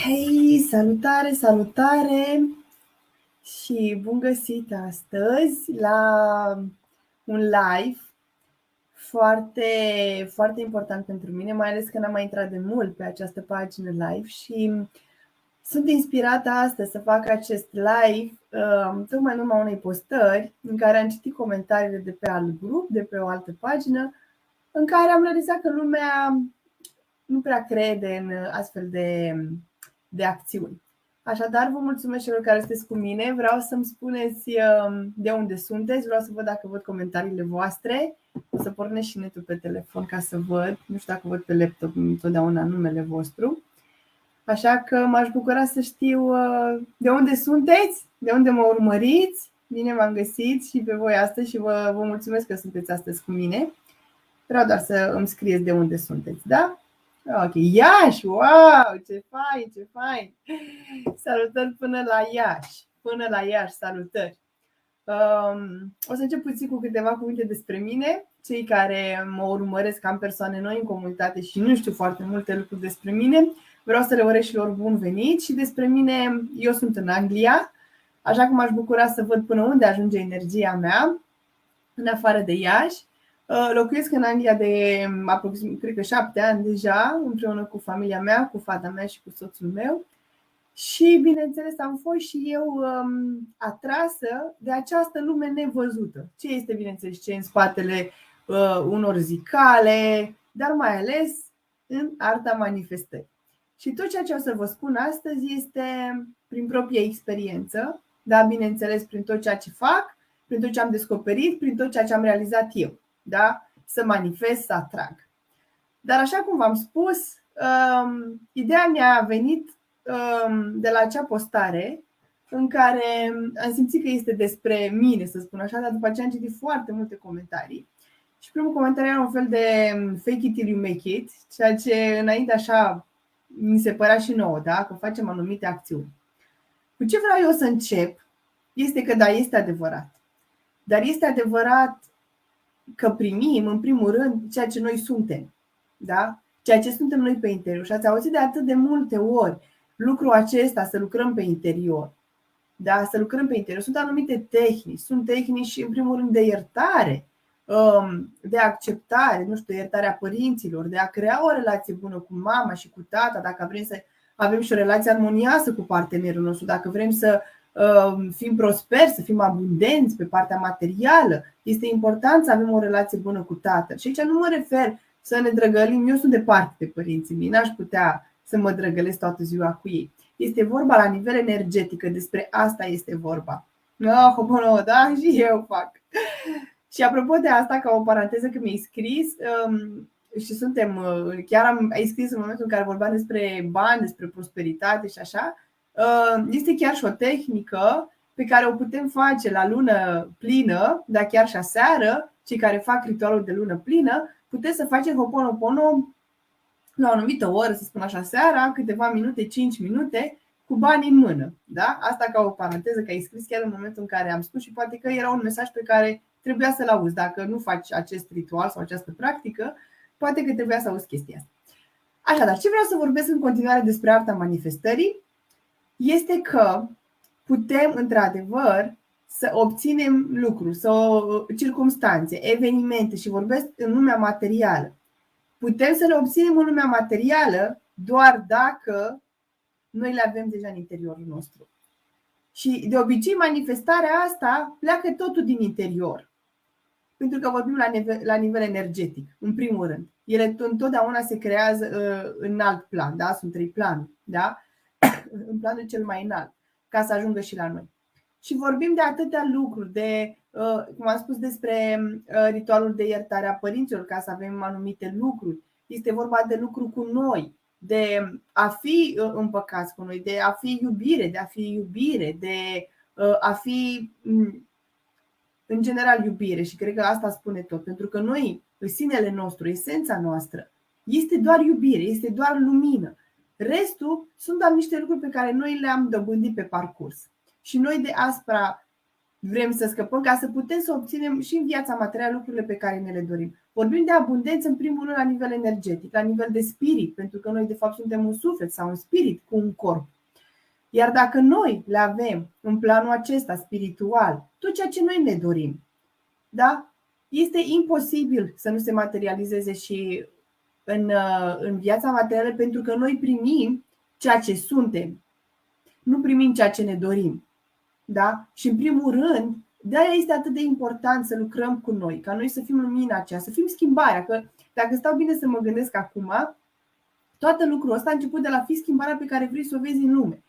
Hei, salutare, salutare și bun găsit astăzi la un live foarte, foarte important pentru mine, mai ales că n-am mai intrat de mult pe această pagină live și sunt inspirată astăzi să fac acest live tocmai în urma unei postări în care am citit comentariile de pe alt grup, de pe o altă pagină, în care am realizat că lumea nu prea crede în astfel de acțiuni. Așadar, vă mulțumesc celor care sunteți cu mine. Vreau să-mi spuneți de unde sunteți. Vreau să văd dacă văd comentariile voastre. O să pornesc și netul pe telefon ca să văd. Nu știu dacă văd pe laptop întotdeauna numele vostru. Așa că m-aș bucura să știu de unde sunteți, de unde mă urmăriți. Bine v-am găsit și pe voi astăzi și vă mulțumesc că sunteți astăzi cu mine. Vreau doar să îmi scrieți de unde sunteți, da? Ok, Iași, wow, ce fain, ce fain. Salutări până la Iași, salutări. O să încep puțin cu câteva cuvinte despre mine. Cei care mă urmăresc, am persoane noi în comunitate și nu știu foarte multe lucruri despre mine, vreau să le urez și lor bun venit. Și despre mine, eu sunt în Anglia, așa că m-aș bucura să văd până unde ajunge energia mea, în afară de Iași. Locuiesc în Anglia de aproximativ, cred că 7 ani deja, împreună cu familia mea, cu fata mea și cu soțul meu. Și, bineînțeles, am fost și eu atrasă de această lume nevăzută. Ce este, bineînțeles, ce în spatele unor zicale, dar mai ales în arta manifestării. Și tot ceea ce o să vă spun astăzi este prin proprie experiență, da, bineînțeles, prin tot ceea ce fac, prin tot ce am descoperit, prin tot ceea ce am realizat eu, da? Să manifest, să atrag. Dar așa cum v-am spus, ideea mea a venit de la acea postare în care am simțit că este despre mine, să spun așa, dar după aceea am citit foarte multe comentarii. Și primul comentariu era un fel de fake it till you make it, ceea ce înainte așa mi se părea și nouă, da? Că facem anumite acțiuni. Cu ce vreau eu să încep este că da, este adevărat. Dar este adevărat că primim, în primul rând, ceea ce noi suntem. Da? Ceea ce suntem noi pe interior. Și ați auzit de atât de multe ori lucrul acesta, să lucrăm pe interior. Da? Să lucrăm pe interior. Sunt anumite tehnici. Sunt tehnici, în primul rând, de iertare, de acceptare, nu știu, iertarea părinților, de a crea o relație bună cu mama și cu tata, dacă vrem să avem și o relație armonioasă cu partenerul nostru, dacă vrem să fim prosperi, să fim abundenți pe partea materială, este important să avem o relație bună cu tatăl. Și aici nu mă refer să ne drăgălim, eu sunt departe de părinții mei, n-aș putea să mă drăgălesc toată ziua cu ei. Este vorba la nivel energetic, că despre asta este vorba. Da, și eu fac. Și apropo de asta, ca o paranteză, că mi-ai scris, și suntem, ai scris în momentul în care vorbeam despre bani, despre prosperitate și așa, este chiar și o tehnică pe care o putem face la lună plină, dar chiar și aseară, cei care fac ritualul de lună plină, puteți să faceți Ho'oponopono la o anumită oră, să spun așa, seara, câteva minute, 5 minute, cu bani în mână. Da? Asta ca o paranteză, că ai scris chiar în momentul în care am spus și poate că era un mesaj pe care trebuia să-l auzi. Dacă nu faci acest ritual sau această practică, poate că trebuia să auzi chestia asta. Așadar, ce vreau să vorbesc în continuare despre arta manifestării este că putem, într-adevăr, să obținem lucruri, circumstanțe, evenimente, și vorbesc în lumea materială. Putem să le obținem în lumea materială doar dacă noi le avem deja în interiorul nostru. Și de obicei manifestarea asta pleacă totul din interior. Pentru că vorbim la nivel energetic, în primul rând. Ele întotdeauna se creează în alt plan, da? Sunt 3 planuri, da? În planul cel mai înalt, ca să ajungă și la noi. Și vorbim de atâtea lucruri, de, cum am spus, despre ritualul de iertare a părinților, ca să avem anumite lucruri. Este vorba de lucru cu noi, de a fi împăcați cu noi, de a fi iubire, de a fi în general iubire. Și cred că asta spune tot, pentru că noi, sinele nostru, esența noastră, este doar iubire, este doar lumină. Restul sunt doar niște lucruri pe care noi le-am dobândit pe parcurs. Și noi de asupra Vrem să scăpăm ca să putem să obținem și în viața materială lucrurile pe care ne le dorim. Vorbim de abundență în primul rând la nivel energetic, la nivel de spirit, pentru că noi de fapt suntem un suflet sau un spirit cu un corp. Iar dacă noi le avem în planul acesta spiritual, tot ceea ce noi ne dorim, da? Este imposibil să nu se materializeze și în viața materială, pentru că noi primim ceea ce suntem, nu primim ceea ce ne dorim. Da? Și în primul rând, de-aia este atât de important să lucrăm cu noi, ca noi să fim lumina aceea, să fim schimbarea. Că dacă stau bine să mă gândesc acum, toată lucrul ăsta a început de la fi schimbarea pe care vrei să o vezi în lume.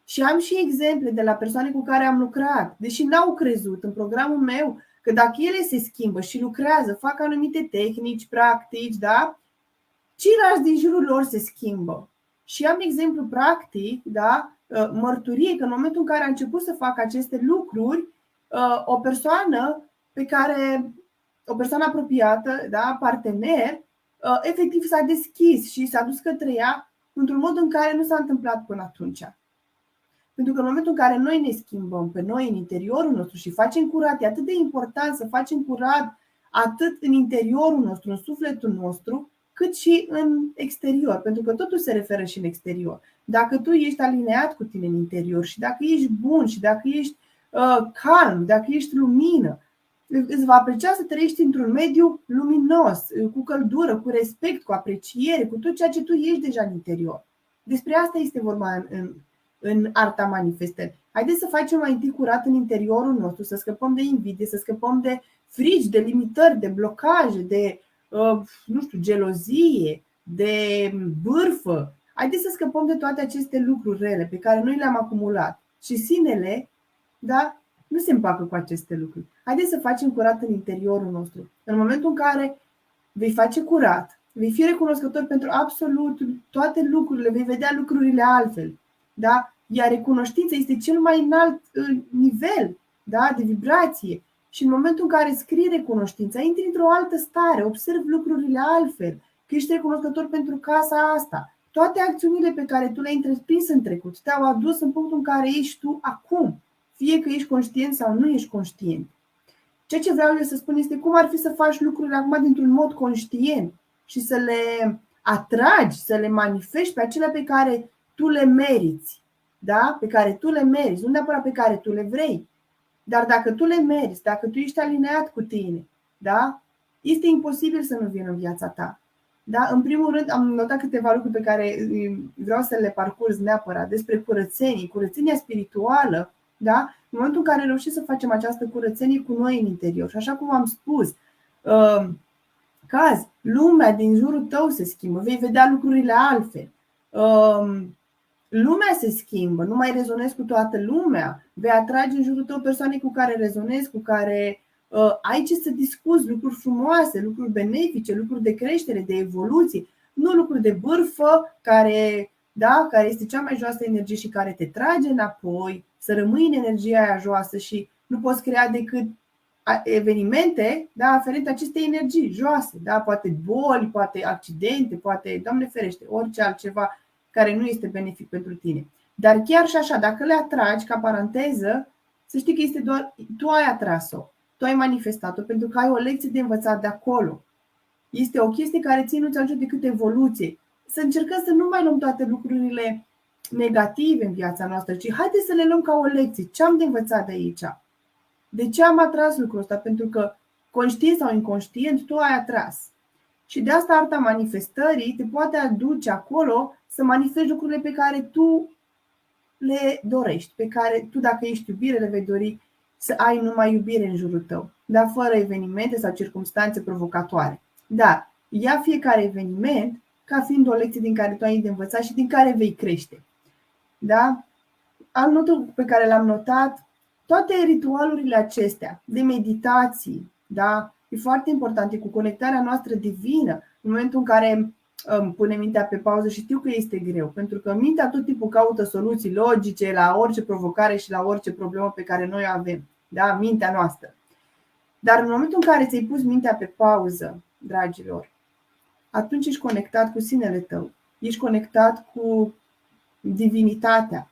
Și am și exemple de la persoane cu care am lucrat, deși n-au crezut în programul meu că dacă ele se schimbă și lucrează, fac anumite tehnici, practici, da? Ceilalți din jurul lor se schimbă. Și am exemplu practic, da? Mărturie că în momentul în care a început să facă aceste lucruri, o persoană apropiată, da? Partener, efectiv s-a deschis și s-a dus către ea într-un mod în care nu s-a întâmplat până atunci. Pentru că în momentul în care noi ne schimbăm pe noi în interiorul nostru și facem curat, e atât de important să facem curat atât în interiorul nostru, în sufletul nostru, cât și în exterior, pentru că totul se referă și în exterior. Dacă tu ești alineat cu tine în interior și dacă ești bun și dacă ești calm, dacă ești lumină, îți va aprecia să trăiești într-un mediu luminos, cu căldură, cu respect, cu apreciere, cu tot ceea ce tu ești deja în interior. Despre asta este vorba în arta manifestării. Haideți să facem mai întâi curat în interiorul nostru, să scăpăm de invidie, să scăpăm de frici, de limitări, de blocaje, de gelozie, de bârfă. Haideți să scăpăm de toate aceste lucruri rele pe care noi le-am acumulat. Și sinele, da, nu se împacă cu aceste lucruri. Haideți să facem curat în interiorul nostru. În momentul în care vei face curat, vei fi recunoscător pentru absolut toate lucrurile, vei vedea lucrurile altfel. Da? Iar recunoștința este cel mai înalt nivel, da? De vibrație. Și în momentul în care scrii recunoștința, intri într-o altă stare, observi lucrurile altfel, că ești recunoscător pentru casa asta. Toate acțiunile pe care tu le-ai întreprins în trecut te-au adus în punctul în care ești tu acum, fie că ești conștient sau nu ești conștient. Ceea ce vreau eu să spun este cum ar fi să faci lucrurile acum dintr-un mod conștient și să le atragi, să le manifesti pe acelea pe care tu le meriți, da? Pe care tu le meriți, nu neapărat pe care tu le vrei. Dar dacă tu le meriți, dacă tu ești alineat cu tine, da? Este imposibil să nu vină în viața ta. Da? În primul rând, am notat câteva lucruri pe care vreau să le parcurg neapărat, despre curățenia spirituală, da? În momentul în care reușim să facem această curățenie cu noi în interior. Și așa cum am spus, lumea din jurul tău se schimbă, vei vedea lucrurile altfel. Lumea se schimbă, nu mai rezonezi cu toată lumea, vei atrage în jurul tău persoane cu care rezonezi, cu care ai ce să discuți, lucruri frumoase, lucruri benefice, lucruri de creștere, de evoluție, nu lucruri de bârfă care este cea mai joasă energie și care te trage înapoi, să rămâi în energia aia joasă și nu poți crea decât evenimente, da, aferente acestei energii joase, da, poate boli, poate accidente, poate, Doamne ferește, orice altceva care nu este benefic pentru tine. Dar chiar și așa, dacă le atragi, ca paranteză, să știi că este doar tu ai atras-o, tu ai manifestat-o, pentru că ai o lecție de învățat de acolo. Este o chestie care ție nu ți ajută decât evoluție. Să încercăm să nu mai luăm toate lucrurile negative în viața noastră, ci haideți să le luăm ca o lecție. Ce am de învățat de aici? De ce am atras lucrul ăsta? Pentru că, conștient sau inconștient, tu ai atras. Și de asta arta manifestării te poate aduce acolo să manifesti lucrurile pe care tu le dorești, pe care tu, dacă ești iubire, le vei dori să ai numai iubire în jurul tău, dar fără evenimente sau circumstanțe provocatoare. Dar ia fiecare eveniment ca fiind o lecție din care tu ai de învățat și din care vei crește. Da? Alt lucru pe care l-am notat, toate ritualurile acestea de meditații, da? E foarte important, e cu conectarea noastră divină, în momentul în care punem mintea pe pauză și știu că este greu, pentru că mintea tot timpul caută soluții logice la orice provocare și la orice problemă pe care noi o avem, da? Mintea noastră. Dar în momentul în care ți-ai pus mintea pe pauză, dragilor, atunci ești conectat cu sinele tău, ești conectat cu divinitatea,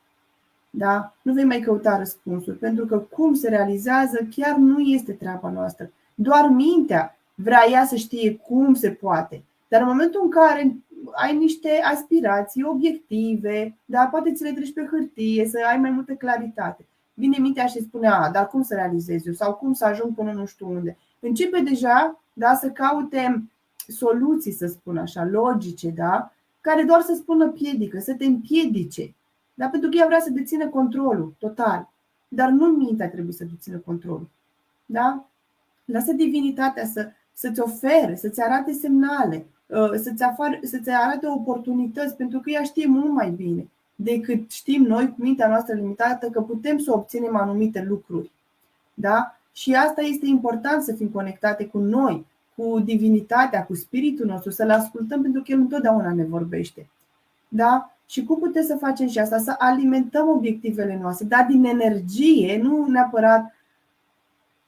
Da? Nu vei mai căuta răspunsuri, pentru că cum se realizează chiar nu este treaba noastră. Doar mintea vrea ea să știe cum se poate. Dar în momentul în care ai niște aspirații, obiective, da, poate ți le treci pe hârtie, să ai mai multă claritate. Vine mintea și spune, dar cum să realizez eu? Sau cum să ajung până nu știu unde? Începe deja, da, să caute soluții, să spun așa, logice, da, care doar să spună piedică, să te împiedice. Dar pentru că ea vrea să dețină controlul total. Dar nu mintea trebuie să dețină controlul. Da? Lasă divinitatea să-ți ofere, să-ți arate semnale, să-ți arate oportunități, pentru că ea știe mult mai bine decât știm noi cu mintea noastră limitată că putem să obținem anumite lucruri. Da? Și asta este important, să fim conectate cu noi, cu divinitatea, cu spiritul nostru, să-l ascultăm, pentru că el întotdeauna ne vorbește. Da? Și cum putem să facem și asta? Să alimentăm obiectivele noastre, dar din energie, nu neapărat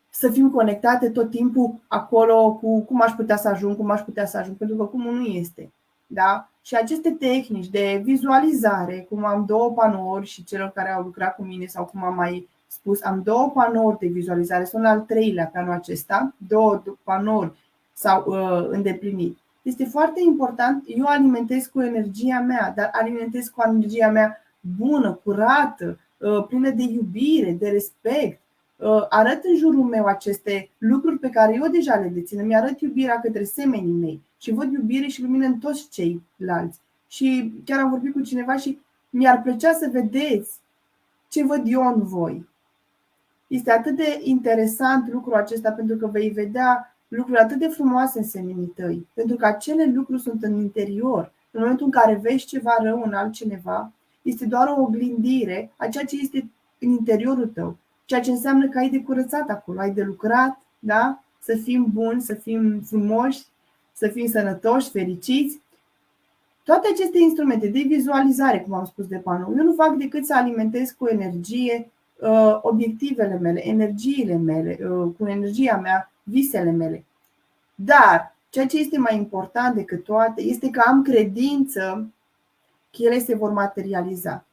să fim conectate tot timpul acolo cu cum aș putea să ajung, pentru că cum nu este. Da? Și aceste tehnici de vizualizare, cum am 2 panouri și celor care au lucrat cu mine sau cum am mai spus, am 2 panouri de vizualizare, sunt al 3-lea pe anul acesta, 2 panouri s-au îndeplinit. Este foarte important, eu alimentez cu energia mea, dar alimentez cu energia mea bună, curată, plină de iubire, de respect. Arăt în jurul meu aceste lucruri pe care eu deja le dețin, îmi arăt iubirea către semenii mei și văd iubire și lumină în toți ceilalți. Și chiar am vorbit cu cineva și mi-ar plăcea să vedeți ce văd eu în voi. Este atât de interesant lucrul acesta, pentru că vei vedea lucruri atât de frumoase în semenii tăi, pentru că acele lucruri sunt în interior. În momentul în care vezi ceva rău în altcineva, este doar o oglindire a ceea ce este în interiorul tău, ceea ce înseamnă că ai de curățat acolo, ai de lucrat, da? Să fim buni, să fim frumoși, să fim sănătoși, fericiți. Toate aceste instrumente de vizualizare, cum am spus, de panou, eu nu fac decât să alimentez cu energie obiectivele mele, energiile mele, cu energia mea, visele mele. Dar ceea ce este mai important decât toate este că am credință că ele se vor materializa.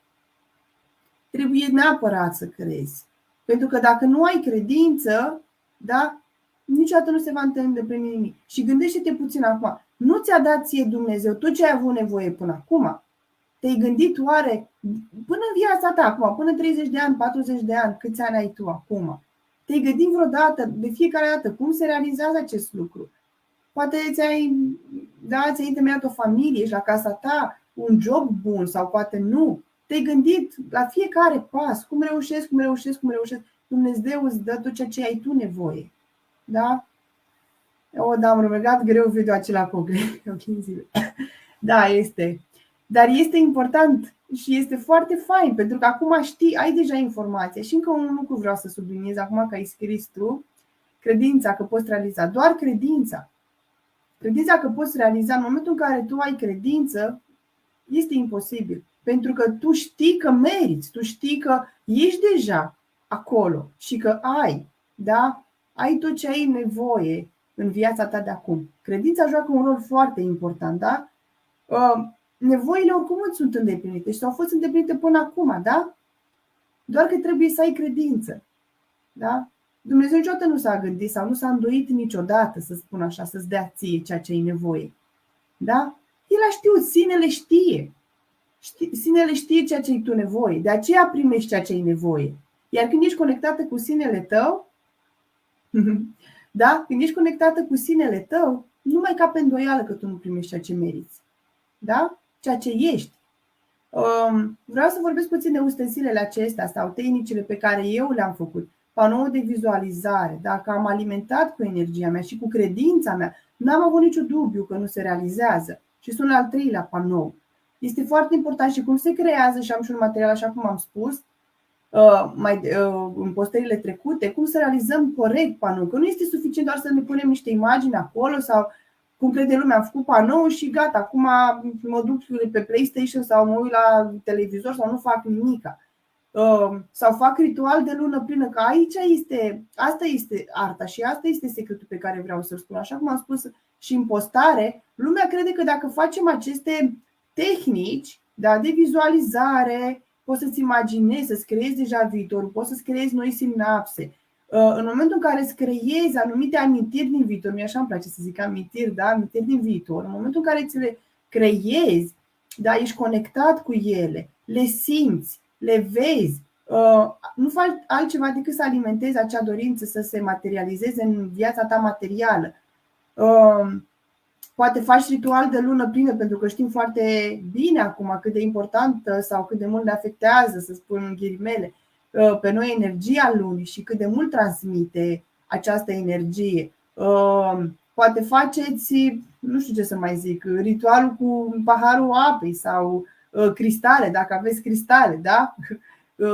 Trebuie neapărat să crezi. Pentru că dacă nu ai credință, da, niciodată nu se va îndeplini nimic. Și gândește-te puțin acum. Nu ți-a dat ție Dumnezeu tot ce ai avut nevoie până acum? Te-ai gândit oare până în viața ta acum, până 30 de ani, 40 de ani, câți ani ai tu acum? Te-ai gândit vreodată, de fiecare dată, cum se realizează acest lucru? Poate ți-ai întemeiat o familie, ești la casa ta, un job bun sau poate nu. Te-ai gândit la fiecare pas, cum reușesc. Dumnezeu îți dă tot ceea ce ai tu nevoie. Da? Da, am rugat greu video acela cu ochii. Da, este. Dar este important și este foarte fain, pentru că acum știi, ai deja informația. Și încă un lucru vreau să subliniez acum că ai scris tu, credința că poți realiza. Doar credința. Credința că poți realiza, în momentul în care tu ai credință, este imposibil. Pentru că tu știi că meriți, tu știi că ești deja acolo și că ai, da? Ai tot ce ai nevoie în viața ta de acum. Credința joacă un rol foarte important, da? Nevoile oricum îți sunt îndeplinite și au fost îndeplinite până acum, da? Doar că trebuie să ai credință, da? Dumnezeu niciodată nu s-a gândit sau nu s-a îndoit niciodată, să spun așa, să-ți dea ție ceea ce ai nevoie, da? El a știut, sinele știe. Sinele știe ceea ce ai tu nevoie, de aceea primești ceea ce ai nevoie. Iar când ești conectată cu sinele tău, da? Când ești conectată cu sinele tău, nu mai cape îndoială că tu nu primești ceea ce meriți, da? Ceea ce ești. Vreau să vorbesc puțin de ustensilele acestea sau tehnicile pe care eu le-am făcut. Panoul de vizualizare, dacă am alimentat cu energia mea și cu credința mea, n-am avut niciun dubiu că nu se realizează. Și sunt al 3-lea panou. Este foarte important și cum se creează, și am și un material, așa cum am spus, în postările trecute, cum să realizăm corect panou. Că nu este suficient doar să ne punem niște imagini acolo sau cum crede lumea, am făcut panou și gata, acum mă duc pe PlayStation sau mă uit la televizor sau nu fac nimica. Sau fac ritual de lună plină, că asta este arta și asta este secretul pe care vreau să-l spun. Așa cum am spus și în postare, lumea crede că dacă facem aceste tehnici, da, de vizualizare, poți să-ți imaginezi, să-ți creezi deja viitorul, poți să-ți creezi noi sinapse. În momentul în care îți creezi anumite amintiri din viitor, mie așa îmi place să zic amintiri, da? Amintiri din viitor, în momentul în care ți le creezi, da? Ești conectat cu ele, le simți, le vezi, nu faci altceva decât să alimentezi acea dorință să se materializeze în viața ta materială. Poate faci ritual de lună plină, pentru că știm foarte bine acum cât de importantă sau cât de mult ne afectează, să spun în ghilimele, pe noi energia lunii și cât de mult transmite această energie. Poate faceți, nu știu ce să mai zic, ritualul cu paharul apei sau cristale, dacă aveți cristale, da?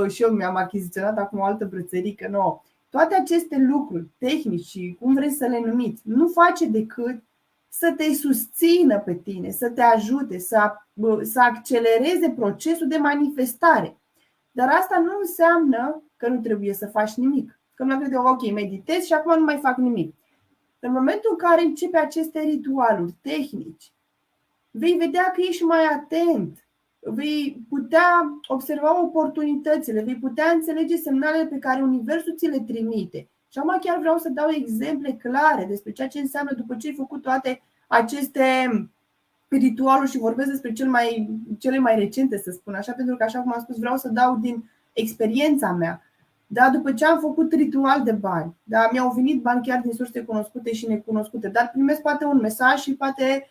Și eu mi-am achiziționat acum o altă brățărică nouă. Toate aceste lucruri, tehnici și cum vreți să le numiți, nu face decât să te susțină pe tine, să te ajute, să accelereze procesul de manifestare. Dar asta nu înseamnă că nu trebuie să faci nimic. Că nu crede, ok, meditez și acum nu mai fac nimic. În momentul în care începi aceste ritualuri tehnici, vei vedea că ești mai atent, vei putea observa oportunitățile, vei putea înțelege semnalele pe care Universul ți le trimite. Și acum chiar vreau să dau exemple clare despre ceea ce înseamnă după ce ai făcut toate aceste ritualuri și vorbesc despre cele mai recente, să spun așa, pentru că, așa cum am spus, vreau să dau din experiența mea. Da, după ce am făcut ritual de bani, da, mi-au venit bani chiar din surse cunoscute și necunoscute, dar primesc poate un mesaj și poate,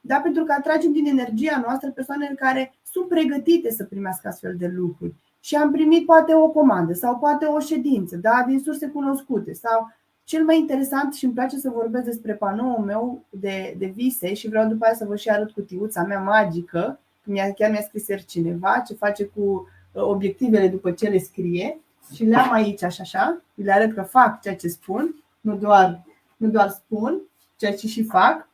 da, pentru că atragem din energia noastră persoane care sunt pregătite să primească astfel de lucruri. Și am primit poate o comandă sau poate o ședință, da, din surse cunoscute. Sau cel mai interesant, și îmi place să vorbesc despre panoul meu de vise și vreau după aia să vă și arăt cutiuța mea magică, chiar mi-a scris ieri cineva ce face cu obiectivele după ce le scrie. Și le am aici așa, le arăt că fac ceea ce spun, nu doar spun, ceea ce și fac.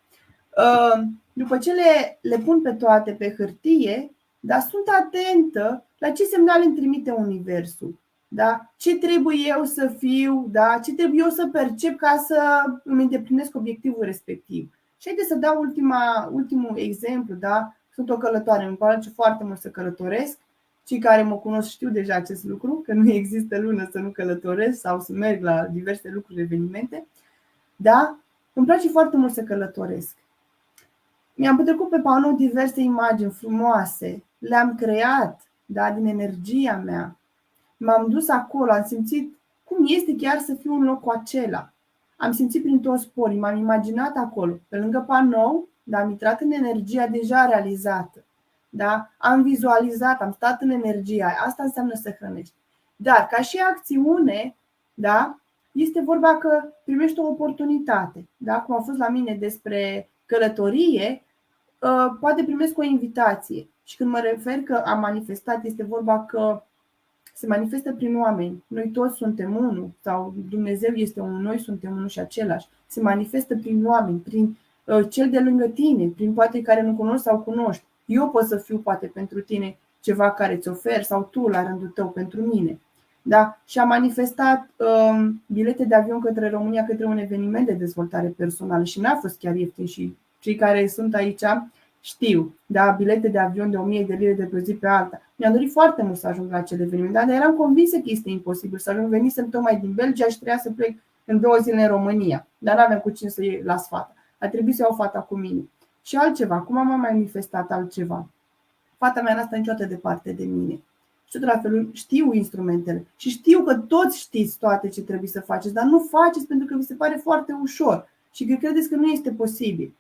După ce le pun pe toate pe hârtie, dar sunt atentă la ce semnale îmi trimite Universul. Da? Ce trebuie eu să fiu, da? Ce trebuie eu să percep ca să îmi îndeplinesc obiectivul respectiv. Și haideți să dau ultimul exemplu. Da? Sunt o călătoare, îmi place foarte mult să călătoresc. Cei care mă cunosc știu deja acest lucru, că nu există lună să nu călătoresc sau să merg la diverse lucruri, evenimente. Da? Îmi place foarte mult să călătoresc. Mi-am petrecut pe panou diverse imagini frumoase, le-am creat, da, din energia mea. M-am dus acolo, am simțit cum este chiar să fiu în locul acela. Am simțit prin toți porii, m-am imaginat acolo, pe lângă panou, dar am intrat în energia deja realizată. Da? Am vizualizat, am stat în energia aia. Asta înseamnă să hrănești. Dar ca și acțiune, da, este vorba că primești o oportunitate. Da? Cum a fost la mine despre călătorie, poate primesc o invitație. Și când mă refer că am manifestat, este vorba că se manifestă prin oameni. Noi toți suntem unul, sau Dumnezeu este unul, noi suntem unul și același. Se manifestă prin oameni, prin cel de lângă tine, prin poate care nu cunoști sau cunoști. Eu pot să fiu poate pentru tine ceva care îți ofer sau tu la rândul tău pentru mine. Da? Și am manifestat bilete de avion către România, către un eveniment de dezvoltare personală și n-a fost chiar ieftin și cei care sunt aici știu, da, bilete de avion de 1000 de lire de pe zi pe alta. Mi-am dorit foarte mult să ajung la acel eveniment, dar eram convinsă că este imposibil să ajung. Venisem tocmai din Belgia și trebuia să plec în 2 zile în România, dar n-aveam cu cine să las fata. A trebuit să iau fata cu mine. Și altceva, cum am manifestat altceva? Fata mea n-a stat niciodată departe de mine. Și tot la fel știu instrumentele și știu că toți știți toate ce trebuie să faceți, dar nu faceți pentru că vi se pare foarte ușor și că credeți că nu este posibil.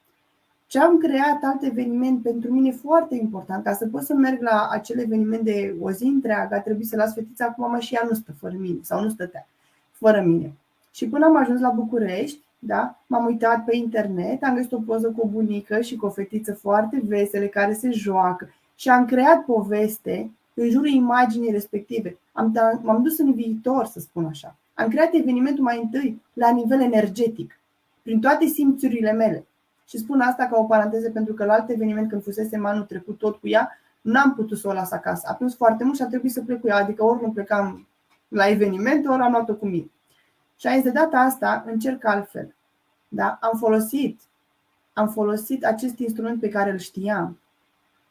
Ce am creat alt eveniment pentru mine foarte important, ca să pot să merg la acel eveniment de o zi întreagă, a trebuit să las fetița cu mama și ea nu stă fără mine sau nu stătea fără mine. Și până am ajuns la București, da, m-am uitat pe internet, am găsit o poză cu o bunică și cu o fetiță foarte vesele care se joacă și am creat poveste în jurul imaginii respective. M-am dus în viitor, să spun așa. Am creat evenimentul mai întâi la nivel energetic, prin toate simțurile mele. Și spun asta ca o paranteză pentru că la alt eveniment, când fusesem anul trecut tot cu ea, n-am putut să o las acasă. A plâns foarte mult și a trebuit să plec cu ea. Adică ori nu plecam la eveniment, ori am luat-o cu mine. Și am zis, de data asta încerc altfel. Da? Am folosit acest instrument pe care îl știam.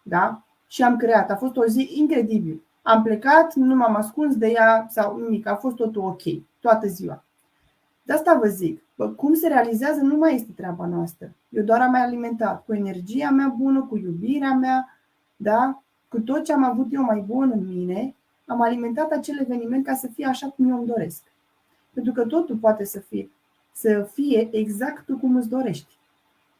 Da? Și am creat. A fost o zi incredibil. Am plecat, nu m-am ascuns de ea sau nimic, a fost totul ok, toată ziua. De asta vă zic, cum se realizează nu mai este treaba noastră. Eu doar am mai alimentat cu energia mea bună, cu iubirea mea, da? Cu tot ce am avut eu mai bun în mine, am alimentat acel eveniment ca să fie așa cum eu îmi doresc. Pentru că totul poate să fie exact tu cum îți dorești.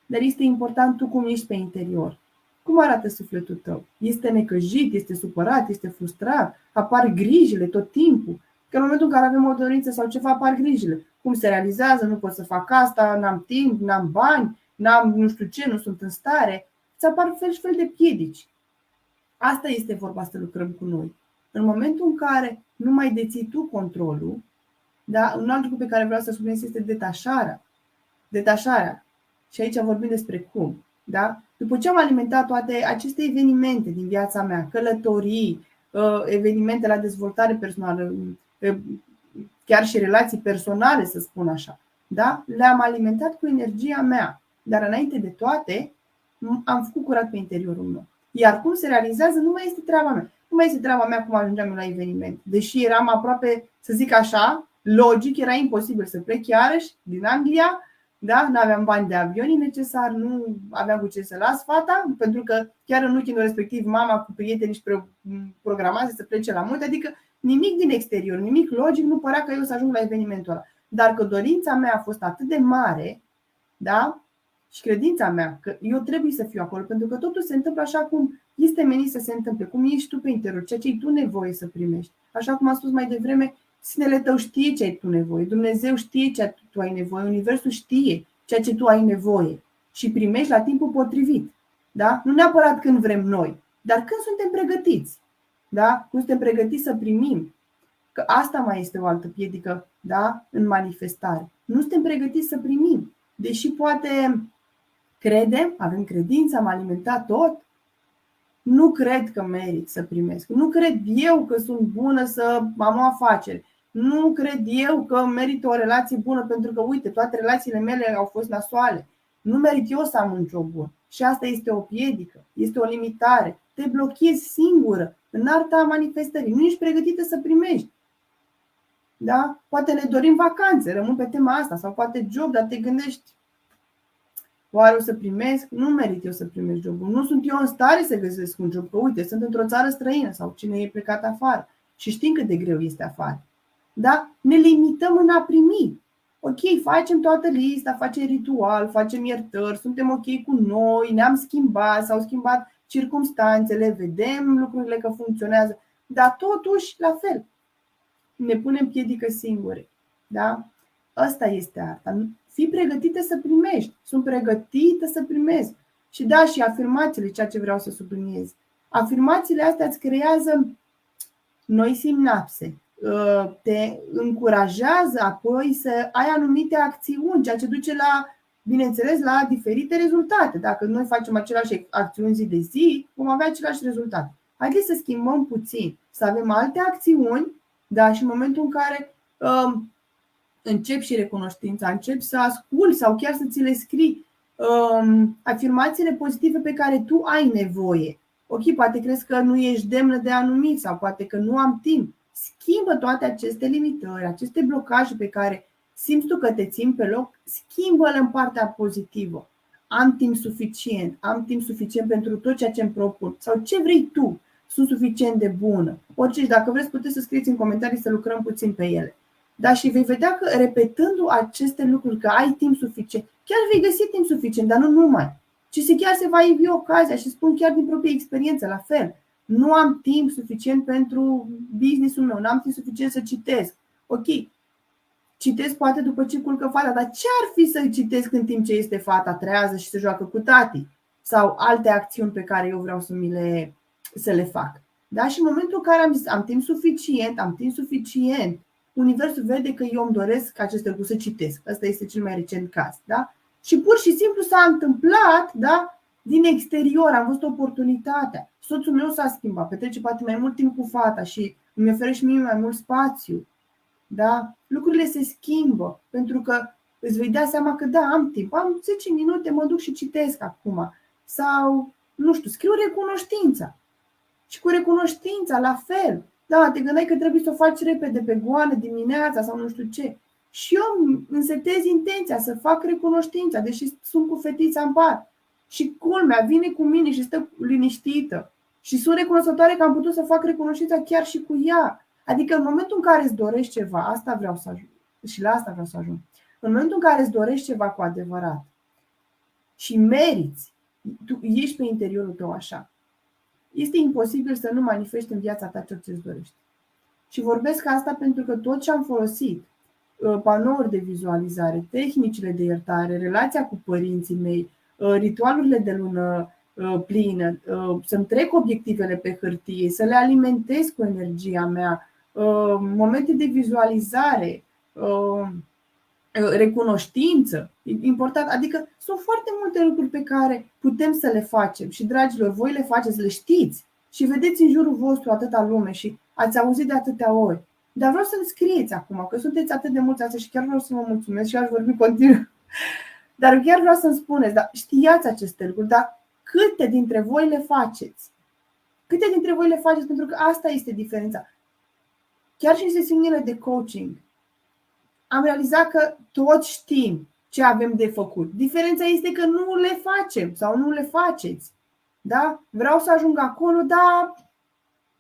Dar este important tu cum ești pe interior. Cum arată sufletul tău? Este necăjit, este supărat, este frustrat, apar grijile tot timpul. Că în momentul în care avem o dorință sau ceva, apar grijile. Cum se realizează, nu pot să fac asta, n-am timp, n-am bani, n-am nu știu ce, nu sunt în stare. Îți apar fel și fel de piedici. Asta este vorba să lucrăm cu noi. În momentul în care nu mai deții tu controlul, da? Un alt lucru pe care vreau să subliniez este detașarea. Detașarea. Și aici vorbim despre cum. Da? După ce am alimentat toate aceste evenimente din viața mea, călătorii, evenimente la dezvoltare personală, chiar și relații personale, să spun așa, da? Le-am alimentat cu energia mea. Dar înainte de toate, am făcut curat pe interiorul meu. Iar cum se realizează nu mai este treaba mea. Nu mai este treaba mea cum ajungeam eu la eveniment. Deși eram aproape, să zic așa, logic, era imposibil să plec iarăși din Anglia, da? Nu aveam bani de avion necesar, nu aveam cu ce să las fata, pentru că chiar în weekendul respectiv mama cu prietenii își programase să plece la munte, adică nimic din exterior, nimic logic nu părea că eu să ajung la evenimentul ăla. Dar că dorința mea a fost atât de mare, da? Și credința mea că eu trebuie să fiu acolo, pentru că totul se întâmplă așa cum este menit să se întâmple, cum ești tu pe interior, ceea ce ai tu nevoie să primești. Așa cum am spus mai devreme, sinele tău știe ce ai tu nevoie, Dumnezeu știe ce tu ai nevoie, Universul știe ceea ce tu ai nevoie și primești la timpul potrivit. Da? Nu neapărat când vrem noi, dar când suntem pregătiți. Da? Când suntem pregătiți să primim. Că asta mai este o altă piedică, da? În manifestare. Nu suntem pregătiți să primim. Deși poate credem, avem credință, am alimentat tot, nu cred că merit să primesc. Nu cred eu că sunt bună să am o afacere. Nu cred eu că merit o relație bună pentru că, uite, toate relațiile mele au fost nasoale. Nu merit eu să am un job bun. Și asta este o piedică, este o limitare. Te blochezi singură în arta manifestării. Nu ești pregătită să primești. Da? Poate ne dorim vacanțe, rămân pe tema asta, sau poate job, dar te gândești, oare o să primesc? Nu merit eu să primesc jobul. Nu sunt eu în stare să găsesc un job. Că uite, sunt într-o țară străină sau cine e plecat afară. Și știm cât de greu este afară. Da? Ne limităm în a primi. Ok, facem toată lista, facem ritual, facem iertări, suntem ok cu noi, ne-am schimbat, s-au schimbat circumstanțele, vedem lucrurile că funcționează. Dar totuși, la fel, ne punem piedică singure. Da? Asta este arta. Fii pregătită să primești. Sunt pregătită să primesc. Și da, și afirmațiile, ceea ce vreau să subliniez. Afirmațiile astea îți creează noi sinapse. Te încurajează apoi să ai anumite acțiuni, ceea ce duce la, bineînțeles, la diferite rezultate. Dacă noi facem aceleași acțiuni zi de zi, vom avea același rezultat. Haideți să schimbăm puțin, să avem alte acțiuni, da, și în momentul în care începi și recunoștința, începi să asculți sau chiar să ți le scrii afirmațiile pozitive pe care tu ai nevoie. Ok, poate crezi că nu ești demnă de anumit sau poate că nu am timp. Schimbă toate aceste limitări, aceste blocaje pe care simți tu că te țin pe loc, schimbă-le în partea pozitivă. Am timp suficient pentru tot ceea ce îmi propun. Sau ce vrei tu, sunt suficient de bună. Orice, și dacă vreți puteți să scrieți în comentarii să lucrăm puțin pe ele. Da, și vei vedea că repetând aceste lucruri, că ai timp suficient, chiar vei găsi timp suficient, dar nu numai. Ci chiar se va ivi ocazia și spun chiar din proprie experiență, la fel. Nu am timp suficient pentru business-ul meu, nu am timp suficient să citesc. Ok, citesc poate după ce culcă fata, dar ce ar fi să citesc în timp ce este fata trează și se joacă cu tati? Sau alte acțiuni pe care eu vreau să le fac. Da? Și în momentul în care am timp suficient, Universul vede că eu îmi doresc aceste lucruri să citesc. Asta este cel mai recent caz. Da? Și pur și simplu s-a întâmplat, da? Din exterior, am văzut oportunitatea. Soțul meu s-a schimbat, petrece poate mai mult timp cu fata și îmi oferă și mie mai mult spațiu. Da? Lucrurile se schimbă pentru că îți vei da seama că da, am timp, am 10 minute, mă duc și citesc acum. Sau, nu știu, scriu recunoștința. Și cu recunoștința, la fel. Da, te gândeai că trebuie să o faci repede pe goană dimineața sau nu știu ce. Și eu îmi setez intenția să fac recunoștința, deși sunt cu fetița în pat. Și culmea vine cu mine și stă liniștită. Și sunt recunoscătoare că am putut să fac recunoștința chiar și cu ea. Adică în momentul în care îți dorești ceva, asta vreau să ajung. Și la asta vreau să ajung. În momentul în care îți dorești ceva cu adevărat și meriți, tu ești pe interiorul tău așa, este imposibil să nu manifesti în viața ta ce îți dorești. Și vorbesc asta pentru că tot ce am folosit, panouri de vizualizare, tehnicile de iertare, relația cu părinții mei, ritualurile de lună plină, să-mi trec obiectivele pe hârtie, să le alimentez cu energia mea, momente de vizualizare, recunoștință, important, adică sunt foarte multe lucruri pe care putem să le facem și, dragilor, voi le faceți, le știți și vedeți în jurul vostru atâta lume și ați auzit de atâtea ori. Dar vreau să-mi scrieți acum, că sunteți atât de mulți astăzi și chiar vreau să vă mulțumesc și aș vorbi continuu. Dar chiar vreau să-mi spuneți, dar știați aceste lucruri, dar câte dintre voi le faceți? Câte dintre voi le faceți? Pentru că asta este diferența. Chiar și în sesiunile de coaching, am realizat că toți știm ce avem de făcut. Diferența este că nu le facem sau nu le faceți. Da? Vreau să ajung acolo,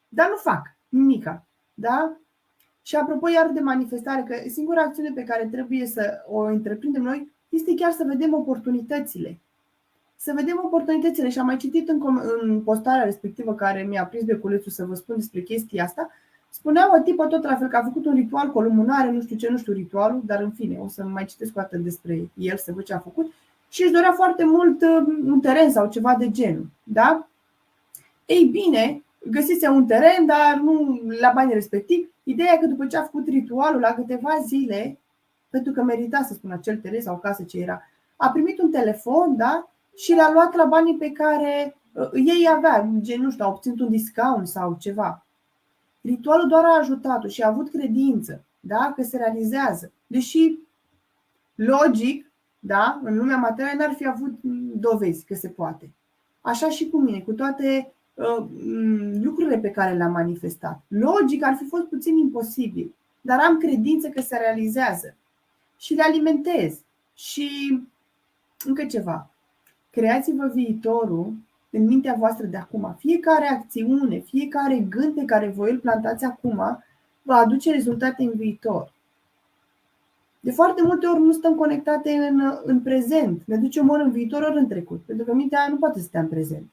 dar nu fac nimica. Da? Și apropo iar de manifestare, că singura acțiune pe care trebuie să o întreprindem noi este chiar să vedem oportunitățile. Să vedem oportunitățile. Și am mai citit în postarea respectivă care mi-a prins beculețul să vă spun despre chestia asta. Spunea o tipă tot la fel că a făcut un ritual cu o lumânare, nu știu ce, nu știu ritualul, dar în fine, o să mai citesc o dată despre el, să văd ce a făcut. Și își dorea foarte mult un teren sau ceva de genul. Da? Ei bine, găsise un teren, dar nu la banii respectiv. Ideea e că după ce a făcut ritualul, la câteva zile, pentru că merita să spun acel teren sau casă ce era, a primit un telefon, da? Și l-a luat la banii pe care ei avea, gen, nu știu, a obținut un discount sau ceva. Ritualul doar a ajutat-o și a avut credință, da? Că se realizează. Deși, logic, da? În lumea materială n-ar fi avut dovezi că se poate. Așa și cu mine, cu toate lucrurile pe care le-am manifestat. Logic ar fi fost puțin imposibil, dar am credință că se realizează și le alimentez. Și încă ceva. Creați-vă viitorul în mintea voastră de acum. Fiecare acțiune, fiecare gând pe care voi îl plantați acum va aduce rezultate în viitor. De foarte multe ori nu stăm conectate în prezent. Ne ducem ori în viitor, ori în trecut. Pentru că mintea nu poate să stea în prezent.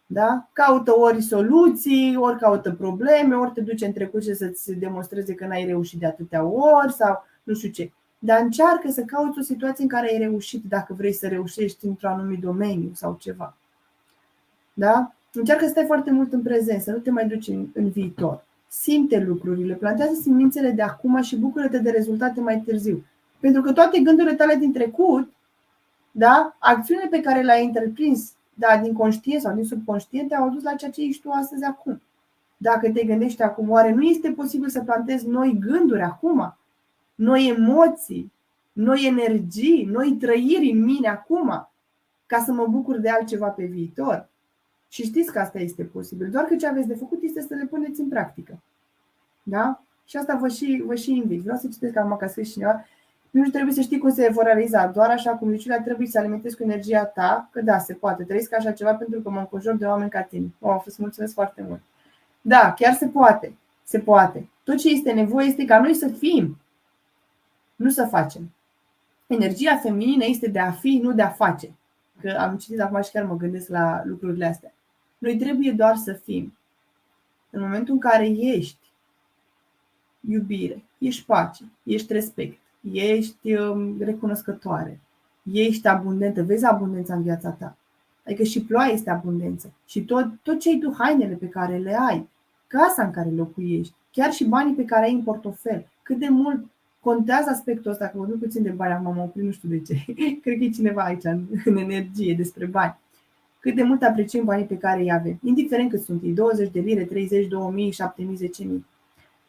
Da? Caută ori soluții, ori caută probleme, ori te duce în trecut și să-ți demonstreze că n-ai reușit de atâtea ori sau nu știu ce. Dar încearcă să cauți o situație în care ai reușit, dacă vrei să reușești într-un anumit domeniu sau ceva. Da? Încearcă să stai foarte mult în prezent, să nu te mai duci în viitor. Simte lucrurile, plantează semințele de acum și bucură-te de rezultate mai târziu. Pentru că toate gândurile tale din trecut, da, acțiunile pe care le-ai întreprins, da, din conștient sau din subconștient, te-au adus la ceea ce ești tu astăzi acum. Dacă te gândești acum, oare nu este posibil să plantezi noi gânduri acum? Noi emoții, noi energii, noi trăiri în mine acum, ca să mă bucur de altceva pe viitor? Și știți că asta este posibil, doar că ce aveți de făcut este să le puneți în practică. Da? Și asta vă și invit. Vreau să citesc acum ca scris cineva. Nu trebuie să știi cum se vor realiza, doar așa cum niciuna trebuie să alimentezi cu energia ta, că da, se poate. Trăiesc așa ceva pentru că mă înconjur de oameni ca tine. Să mulțumesc foarte mult. Da, chiar se poate. Se poate. Tot ce este nevoie este ca noi să fim, nu să facem. Energia feminină este de a fi, nu de a face. Că am citit acum și chiar mă gândesc la lucrurile astea. Noi trebuie doar să fim. În momentul în care ești iubire, ești pace, ești respect, ești recunoscătoare, ești abundentă, vezi abundența în viața ta. Adică și ploaia este abundență. Și tot ce ai tu, hainele pe care le ai, casa în care locuiești, chiar și banii pe care ai în portofel, cât de mult contează aspectul ăsta, că vorbim puțin de bani, acum m-am oprit, nu știu de ce. Cred că e cineva aici în energie despre bani. Cât de mult apreciem banii pe care îi avem, indiferent cât sunt ei, 20 de lire, 30, 2000, 7000, 10.000.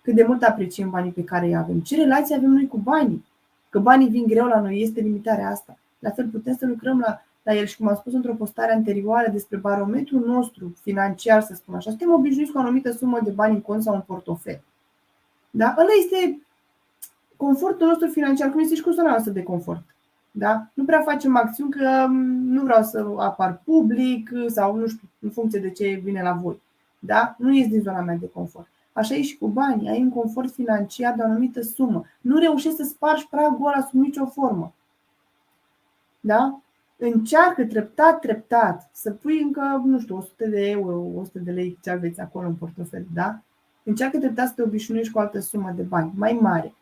Cât de mult apreciem banii pe care îi avem. Ce relație avem noi cu banii? Că banii vin greu la noi, este limitarea asta. La fel putem să lucrăm la la el. Și cum am spus într-o postare anterioară despre barometrul nostru financiar, să spun așa, suntem obișnuiți cu o anumită sumă de bani în cont sau în portofel. Da? Ăla este confortul nostru financiar, cum este și cu zona noastră de confort. Da? Nu prea facem acțiuni că nu vreau să apar public sau nu știu, în funcție de ce vine la voi. Da? Nu ies din zona mea de confort. Așa e și cu banii, ai un confort financiar de o anumită sumă. Nu reușești să spargi pragul ăla sub nicio formă. Da? Încearcă treptat să pui încă, nu știu, 100 de euro, 100 de lei ce aveți acolo în portofel, da? Încearcă treptat să te obișnuiești cu o altă sumă de bani, mai mare.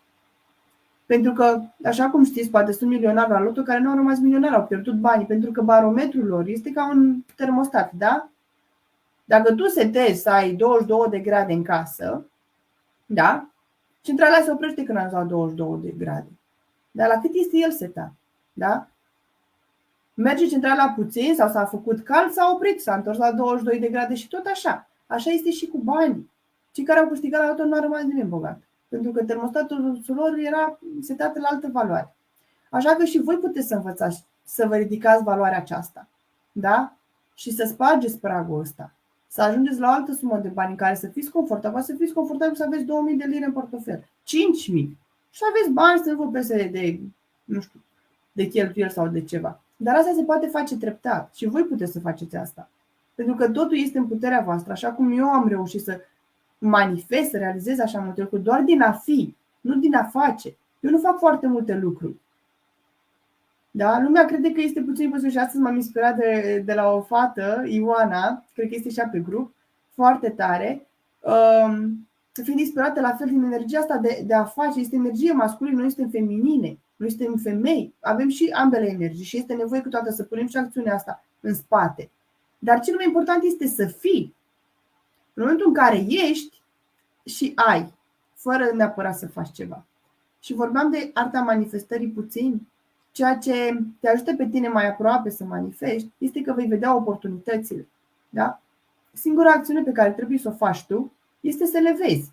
Pentru că, așa cum știți, poate sunt milionari la loto care nu au rămas milionari, au pierdut banii, pentru că barometrul lor este ca un termostat, da? Dacă tu setezi să ai 22 de grade în casă, da? Centrala se oprește când ajungi la 22 de grade. Dar la cât este el setat, da? Merge centrala puțin sau s-a făcut cald, s-a oprit, s-a întors la 22 de grade și tot așa. Așa este și cu banii. Cei care au câștigat la loto nu au rămas nimeni bogat. Pentru că termostatul lor era setat la altă valoare. Așa că și voi puteți să învățați să vă ridicați valoarea aceasta. Da? Și să spargeți pragul ăsta. Să ajungeți la o altă sumă de bani în care să fiți confortabil, să aveți 2000 de lire în portofel, 5000. Și aveți bani să nu vă pese de, nu știu, de cheltuieli sau de ceva. Dar asta se poate face treptat și voi puteți să faceți asta. Pentru că totul este în puterea voastră, așa cum eu am reușit să manifest, să realizez așa multe lucruri, doar din a fi, nu din a face. Eu nu fac foarte multe lucruri. Da? Lumea crede că este puțin imposibil și astăzi m-am inspirat de la o fată, Ioana, cred că este și ea pe grup, foarte tare, fiind inspirată la fel din energia asta de a face. Este energie masculină, noi suntem feminine, noi suntem femei, avem și ambele energii și este nevoie câteodată să punem și acțiunea asta în spate. Dar cel mai important este să fii. În momentul în care ești și ai, fără neapărat să faci ceva. Și vorbeam de arta manifestării puțin. Ceea ce te ajută pe tine mai aproape să manifesti este că vei vedea oportunitățile. Da? Singura acțiune pe care trebuie să o faci tu este să le vezi.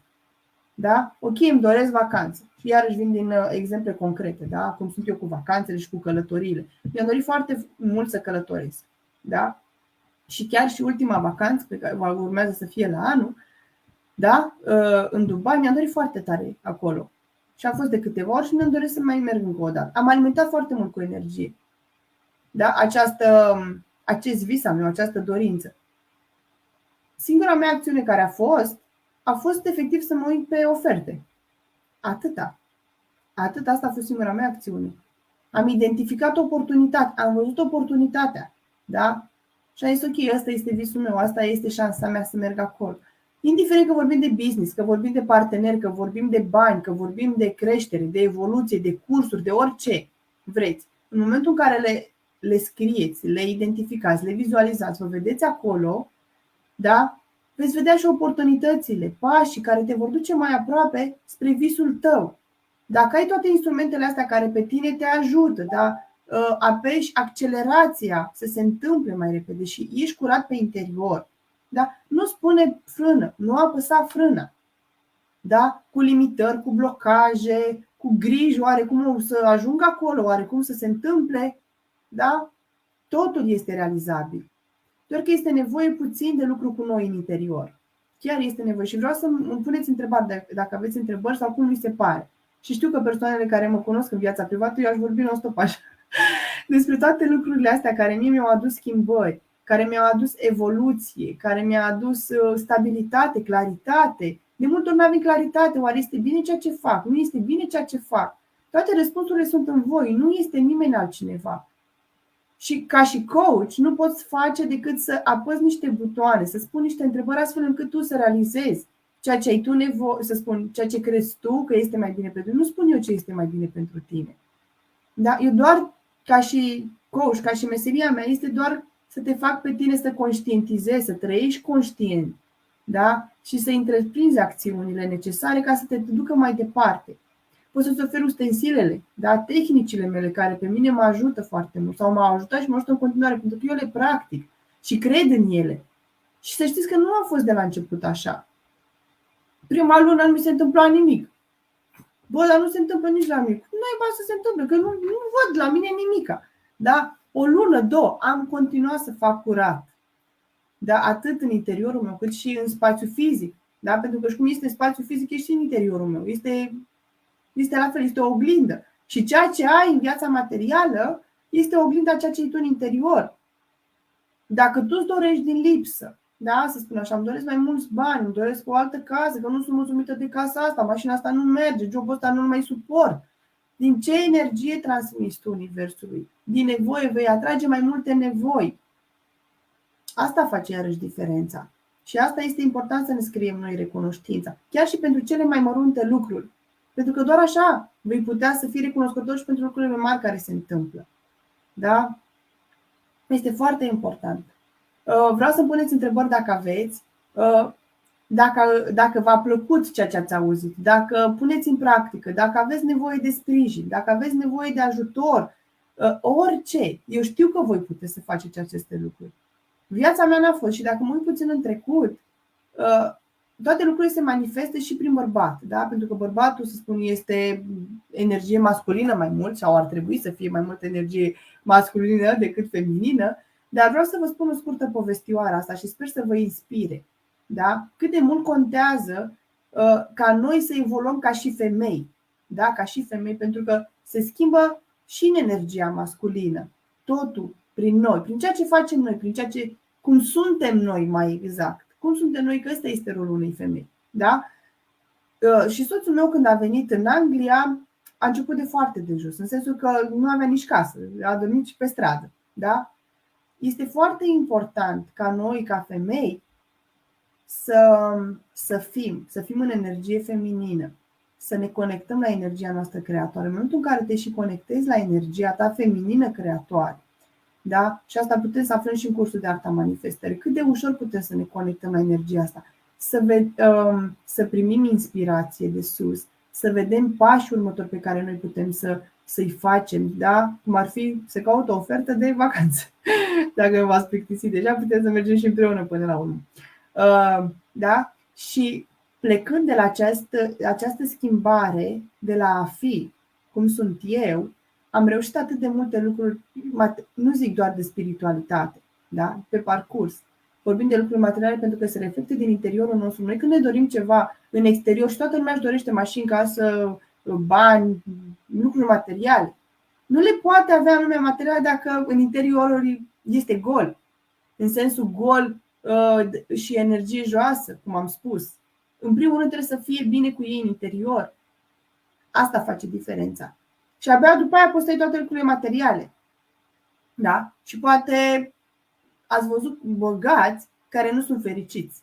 Da? Ok, îmi doresc vacanță. Și iarăși vin din exemple concrete, da? Cum sunt eu cu vacanțele și cu călătoriile. Mi-am dorit foarte mult să călătoresc. Da? Și chiar și ultima vacanță, pe care urmează să fie la anul, da? În Dubai, mi-am dorit foarte tare acolo. Și a fost de câteva ori și mi-am doresc să mai merg încă o dată. Am alimentat foarte mult cu energie. Da? Acest vis al meu, această dorință. Singura mea acțiune care a fost efectiv să mă uit pe oferte. Atâta. Asta a fost singura mea acțiune. Am identificat oportunitatea, am văzut oportunitatea. Da? Și am zis, ok, ăsta este visul meu, asta este șansa mea să merg acolo. Indiferent că vorbim de business, că vorbim de parteneri, că vorbim de bani, că vorbim de creștere, de evoluție, de cursuri, de orice vreți. În momentul în care le scrieți, le identificați, le vizualizați, vă vedeți acolo, da? Veți vedea și oportunitățile, pașii care te vor duce mai aproape spre visul tău. Dacă ai toate instrumentele astea care pe tine te ajută, da? Apeși accelerația să se întâmple mai repede și ești curat pe interior, da? Nu spune frână, nu apăsa frâna. Da? Cu limitări, cu blocaje, cu griji, oarecum să ajungă acolo, oarecum să se întâmple, da? Totul este realizabil. Doar că este nevoie puțin de lucru cu noi în interior. Chiar este nevoie. Și vreau să îmi puneți întrebări dacă aveți întrebări sau cum vi se pare. Și știu că persoanele care mă cunosc în viața privată, eu aș vorbi non-stop așa despre toate lucrurile astea care mie mi-au adus schimbări, care mi-au adus evoluție, care mi-au adus stabilitate, claritate. De multe ori nu avem claritate. Oare este bine ceea ce fac? Nu este bine ceea ce fac? Toate răspunsurile sunt în voi. Nu este nimeni altcineva. Și ca și coach nu poți face decât să apăsi niște butoane, să spun niște întrebări astfel încât tu să realizezi ceea ce ai tu nevoie, să spun ceea ce crezi tu că este mai bine pentru tine. Nu spun eu ce este mai bine pentru tine. Da? Eu doar ca și coach, ca și meseria mea, este doar să te fac pe tine să conștientizezi, să trăiești conștient, da? Și să întreprinzi acțiunile necesare ca să te ducă mai departe. Pot să-ți ofer ustensilele, da? Tehnicile mele care pe mine mă ajută foarte mult sau m-au ajutat și mă ajută în continuare, pentru că eu le practic și cred în ele. Și să știți că nu a fost de la început așa. Prima lună nu mi se întâmpla nimic. Bă, dar nu se întâmplă nici la nimic. Nu ai bani să se întâmple, că nu văd la mine nimica. Da? o lună, două, am continuat să fac curat. Da? Atât în interiorul meu, cât și în spațiu fizic. Da? Pentru că și cum este în spațiu fizic, e și în interiorul meu. Este la fel, este o oglindă. Și ceea ce ai în viața materială este o oglindă a ceea ce ai tu în interior. Dacă tu îți dorești din lipsă, da, să spun așa, îmi doresc mai mulți bani, îmi doresc o altă casă, că nu sunt mulțumită de casa asta, mașina asta nu merge, jobul ăsta nu mai suport. Din ce energie transmiți tu universului? Din nevoie vei atrage mai multe nevoi. Asta face iarăși diferența. Și asta este important să ne scriem noi recunoștința. Chiar și pentru cele mai mărunte lucruri. Pentru că doar așa vei putea să fii recunoscător și pentru lucrurile mari care se întâmplă. Da? Este foarte important. Vreau să puneți întrebări dacă aveți, dacă v-a plăcut ceea ce ați auzit, dacă puneți în practică, dacă aveți nevoie de sprijin, dacă aveți nevoie de ajutor, orice. Eu știu că voi puteți să faceți aceste lucruri. Viața mea n-a fost și dacă mă uit puțin în trecut, toate lucrurile se manifestă și prin bărbat, da? Pentru că bărbatul, să spun, este energie masculină mai mult sau ar trebui să fie mai multă energie masculină decât feminină, dar vreau să vă spun o scurtă povestioară asta și sper să vă inspire, da? Cât de mult contează ca noi să evoluăm ca și femei, da? Ca și femei, pentru că se schimbă și în energia masculină, totul prin noi, prin ceea ce facem noi, prin ceea ce cum suntem noi mai exact. Cum suntem noi, că ăsta este rolul unei femei. Da? Și soțul meu când a venit în Anglia a început de foarte de jos, în sensul că nu avea nici casă, a dormit și pe stradă. Da? Este foarte important ca noi, ca femei, să fim în energie feminină, să ne conectăm la energia noastră creatoare. În momentul în care te și conectezi la energia ta feminină creatoare, da? Și asta putem să aflăm și în cursul de Arta Manifestării. Cât de ușor putem să ne conectăm la energia asta, să primim inspirație de sus, să vedem pașii următori pe care noi putem să-i facem, da? Cum ar fi să caută o ofertă de vacanță. Dacă v-ați plictisit deja, putem să mergem și împreună până la urmă. Da? Și plecând de la această schimbare, de la a fi cum sunt eu, am reușit atât de multe lucruri, nu zic doar de spiritualitate, da? Pe parcurs. Vorbim de lucruri materiale pentru că se reflectă din interiorul nostru. Noi când ne dorim ceva în exterior și toată lumea își dorește mașini, casă, bani, lucruri materiale, nu le poate avea în lumea materială dacă în interiorul este gol. În sensul gol și energie joasă, cum am spus. În primul rând trebuie să fie bine cu ei în interior. Asta face diferența. Și abia după aia poți să iei toate lucrurile materiale. Da? Și poate ați văzut bogați care nu sunt fericiți.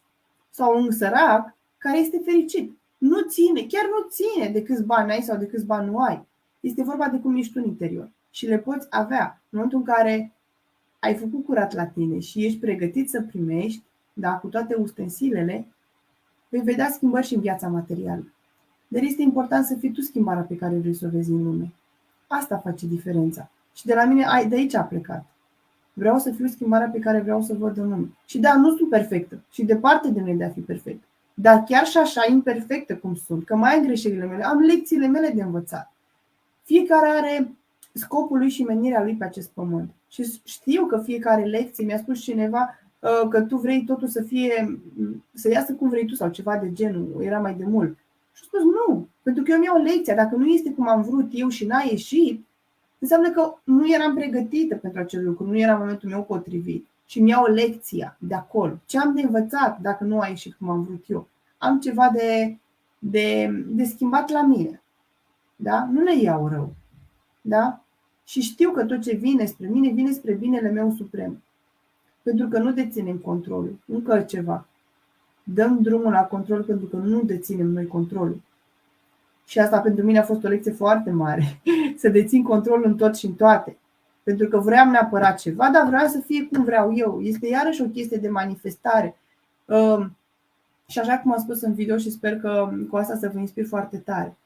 Sau un sărac care este fericit. Nu ține, chiar nu ține de câți bani ai sau de câți bani nu ai. Este vorba de cum ești tu în interior. Și le poți avea în momentul în care ai făcut curat la tine și ești pregătit să primești, da, cu toate ustensilele, vei vedea schimbări și în viața materială. Dar este important să fii tu schimbarea pe care vrei să o vezi în lume. Asta face diferența. Și de la mine, de aici a plecat. Vreau să fiu schimbarea pe care vreau să o văd în lume. Și da, nu sunt perfectă și departe de mine de a fi perfectă. Dar chiar și așa imperfectă cum sunt, că mai am greșelile mele, am lecțiile mele de învățat. Fiecare are scopul lui și menirea lui pe acest pământ. Și știu că fiecare lecție, mi-a spus cineva că tu vrei totul să iasă cum vrei tu sau ceva de genul, era mai de mult. Și am spus nu, pentru că eu mi-au lecția, dacă nu este cum am vrut eu și n-a ieșit, înseamnă că nu eram pregătită pentru acel lucru, nu era momentul meu potrivit. Și mi-au lecția de acolo. Ce am de învățat dacă nu a ieșit cum am vrut eu? Am ceva de schimbat la mine. Da? Nu le iau rău. Da? Și știu că tot ce vine spre mine, vine spre binele meu suprem. Pentru că nu deținem controlul. Încă ceva. Dăm drumul la control pentru că nu deținem noi controlul. Și asta pentru mine a fost o lecție foarte mare. Să dețin controlul în tot și în toate. Pentru că vreau neapărat ceva, dar vreau să fie cum vreau eu. Este iarăși o chestie de manifestare. Și așa cum am spus în video și sper că cu asta să vă inspir foarte tare.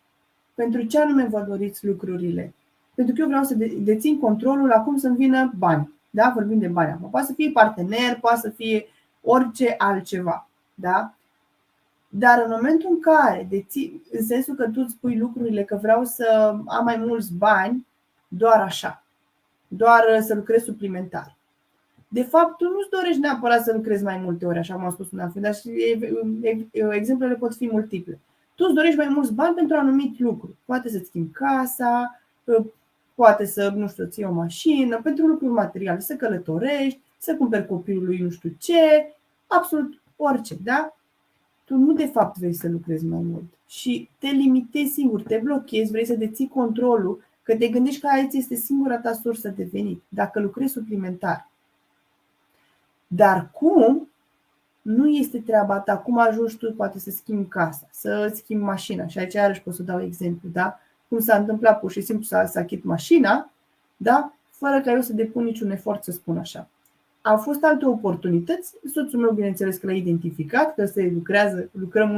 Pentru ce anume vă doriți lucrurile? Pentru că eu vreau să dețin controlul la cum să-mi vină bani. Da? Vorbim de bani acum. Poate să fie partener, poate să fie orice altceva. Da? Dar în momentul în care în sensul că tu îți spui lucrurile că vreau să am mai mulți bani, doar așa. doar să lucrezi suplimentar. De fapt, tu nu-ți dorești neapărat să lucrezi mai multe ori, așa cum am spus un altfel, dar și exemplele pot fi multiple. Tu îți dorești mai mulți bani pentru un anumit lucru. Poate să-ți schimbi casa, poate să, nu știu, ții o mașină, pentru lucruri materiale, să călătorești, să cumperi copilului nu știu ce, absolut orice, da? Tu nu de fapt vrei să lucrezi mai mult și te limitezi singur, te blochezi, vrei să deții controlul, că te gândești că aia este singura ta sursă de venit, dacă lucrezi suplimentar. Dar cum? Nu este treaba ta. Cum ajungi tu poate să schimbi casa, să schimbi mașina. Și aici iarăși pot să dau exemplu, da? Cum s-a întâmplat pur și simplu să achit mașina, da? Fără ca eu să depun niciun efort, să spun așa. Au fost alte oportunități. Soțul meu, bineînțeles că l-a identificat, că se lucrăm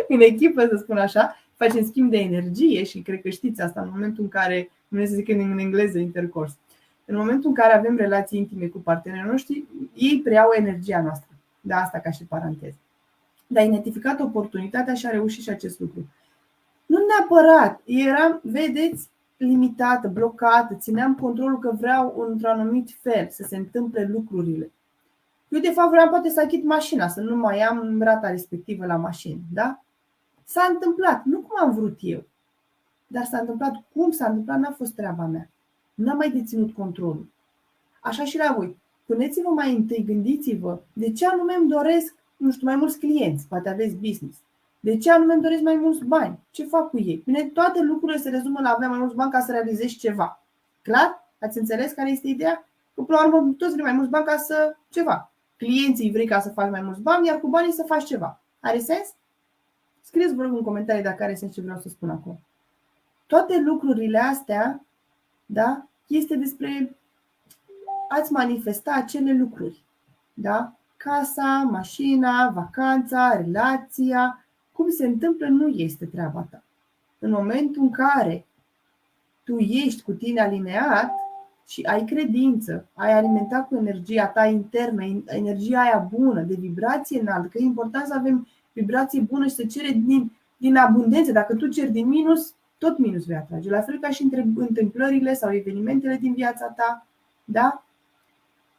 în echipă, să spun așa, facem schimb de energie și cred că știți asta în momentul în care, nu să zic în engleză, intercourse. În momentul în care avem relații intime cu partenerii noștri, ei preiau energia noastră. Da, asta ca și paranteză. Dar a identificat oportunitatea și a reușit și acest lucru. Nu neapărat, eram, vedeți, limitată, blocată, țineam controlul că vreau într-un anumit fel să se întâmple lucrurile. Eu de fapt vreau poate să achit mașina, să nu mai am rata respectivă la mașină, da? S-a întâmplat, nu cum am vrut eu, dar s-a întâmplat cum s-a întâmplat, n-a fost treaba mea. N-am mai deținut controlul. Așa și la voi. Puneți-vă mai întâi, gândiți-vă de ce anume îmi doresc, nu știu, mai mulți clienți, poate aveți business. De ce anume îmi doresc mai mulți bani? Ce fac cu ei? Bine, toate lucrurile se rezumă la a avea mai mulți bani ca să realizezi ceva. Clar? Ați înțeles care este ideea? Că până la urmă toți vrem mai mulți bani ca să ceva. Clienții vrei ca să faci mai mulți bani, iar cu banii să faci ceva. Are sens? Scrieți vă rog în comentarii dacă are sens ce vreau să spun acum. Toate lucrurile astea, da, este despre ați manifesta acele lucruri. Da? Casa, mașina, vacanța, relația, cum se întâmplă nu este treaba ta. În momentul în care tu ești cu tine alineat și ai credință, ai alimentat cu energia ta internă, energia aia bună, de vibrație înaltă, că e important să avem vibrație bună și să cere din abundență. Dacă tu ceri din minus, tot minus vei atrage. La fel ca și întâmplările sau evenimentele din viața ta. Da?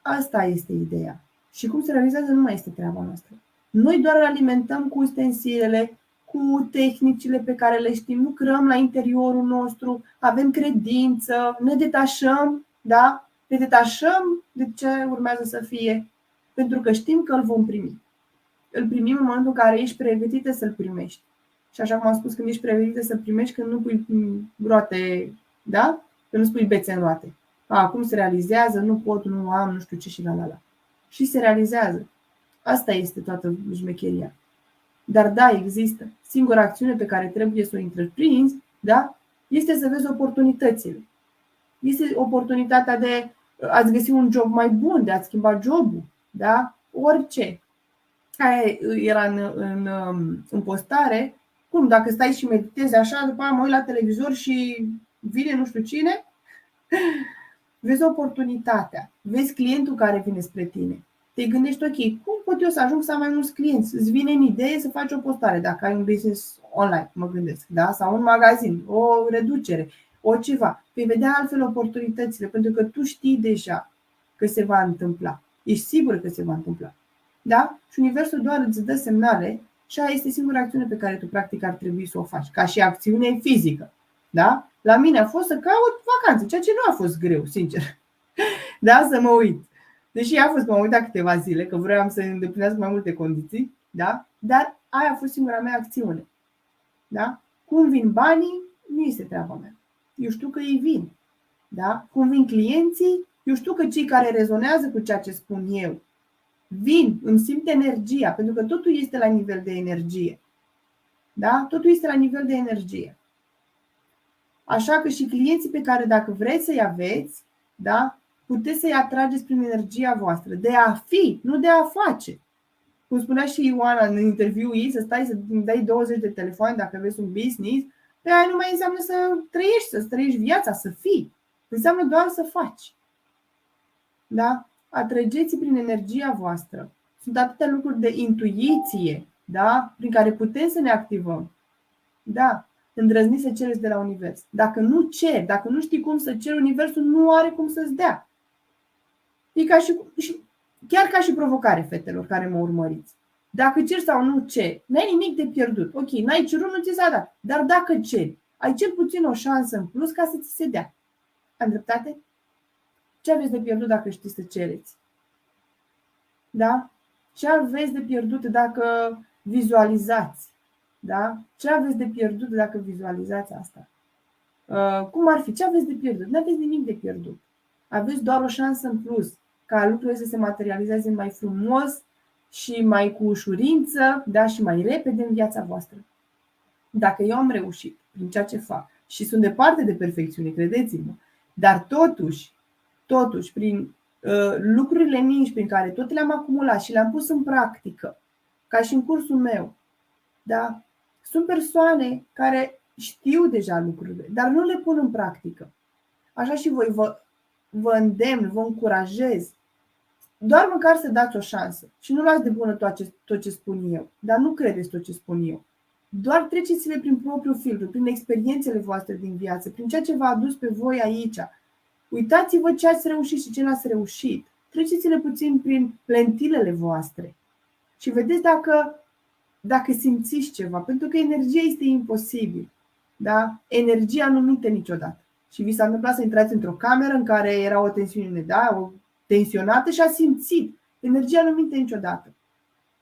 Asta este ideea. Și cum se realizează nu mai este treaba noastră. Noi doar alimentăm cu ustensilele, cu tehnicile pe care le știm, lucrăm la interiorul nostru, avem credință, ne detașăm, da? Ne detașăm de ce urmează să fie, pentru că știm că îl vom primi. Îl primim în momentul în care ești pregătită să-l primești. Și așa cum am spus, când ești pregătită să primești, când nu pui roate, da? Când nu spui bețe în roate. Cum se realizează, nu pot, nu am, nu știu ce și la. Și se realizează. Asta este toată șmecheria. Dar da, există. Singura acțiune pe care trebuie să o întreprinzi, da, este să vezi oportunitățile. Este oportunitatea de a-ți găsi un job mai bun, de a-ți schimba jobul, da? Orice. Aia era în postare. Cum, dacă stai și meditezi așa, după aia mă uit la televizor și vine nu știu cine, vezi oportunitatea, vezi clientul care vine spre tine. Te gândești, ok, cum pot eu să ajung să am mai mulți clienți? Îți vine în idee să faci o postare, dacă ai un business online, mă gândesc, da? Sau un magazin, o reducere, o ceva. Vei vedea altfel oportunitățile, pentru că tu știi deja că se va întâmpla. Ești sigur că se va întâmpla. Da? Și universul doar îți dă semnale și aia este singura acțiune pe care tu practic ar trebui să o faci, ca și acțiune fizică. Da? La mine a fost să caut vacanță, ceea ce nu a fost greu, sincer. Da? Să mă uit. Deși a fost, m-am uitat câteva zile, că vreau să îndeplinesc mai multe condiții, da? Dar aia a fost singura mea acțiune. Da? Cum vin banii, nu este treaba mea. Eu știu că ei vin. Da? Cum vin clienții, eu știu că cei care rezonează cu ceea ce spun eu vin, îmi simt energia, pentru că totul este la nivel de energie. Da? Totul este la nivel de energie. Așa că și clienții pe care dacă vreți să-i aveți, da, puteți să-i atrageți prin energia voastră, de a fi, nu de a face. Cum spunea și Ioana în interviul ei, să stai să dai 20 de telefoane dacă aveți un business, pe aia nu mai înseamnă să trăiești viața, să fii. Înseamnă doar să faci. Da? Atrageți prin energia voastră. Sunt atâtea lucruri de intuiție, da? Prin care putem să ne activăm. Da. îndrăzni să cereți de la univers. Dacă nu ceri, dacă nu știi cum să ceri, universul nu are cum să-ți dea. E chiar ca și provocare, fetelor care mă urmăriți. Dacă ceri sau nu ceri, n-ai nimic de pierdut. Ok, n-ai cerut, nu ți s-a dat. Dar dacă ceri, ai cel puțin o șansă în plus ca să ți se dea. Am dreptate? Ce aveți de pierdut dacă știți să cereți? Da? Ce aveți de pierdut dacă vizualizați? Da? Ce aveți de pierdut dacă vizualizați asta? Cum ar fi? Ce aveți de pierdut? Nu aveți nimic de pierdut. Aveți doar o șansă în plus ca lucrurile să se materializeze mai frumos și mai cu ușurință, da? Și mai repede în viața voastră. Dacă eu am reușit prin ceea ce fac și sunt departe de perfecțiune, credeți-mă, dar totuși prin lucrurile mici prin care tot le-am acumulat și le-am pus în practică, ca și în cursul meu, da? Sunt persoane care știu deja lucrurile, dar nu le pun în practică. Așa și voi vă îndemn, vă încurajez, doar măcar să dați o șansă și nu luați de bună tot ce spun eu, dar nu credeți tot ce spun eu. Doar treceți-le prin propriul filtru, prin experiențele voastre din viață, prin ceea ce v-a adus pe voi aici. Uitați-vă ce ați reușit și ce n-ați reușit. Treceți-le puțin prin lentilele voastre și vedeți dacă simțiți ceva, pentru că energia este imposibil. Da? Energia nu minte niciodată. Și vi s-a întâmplat să intrați într-o cameră în care era o tensiune, da? O tensionată și ați simțit. Energia nu minte niciodată.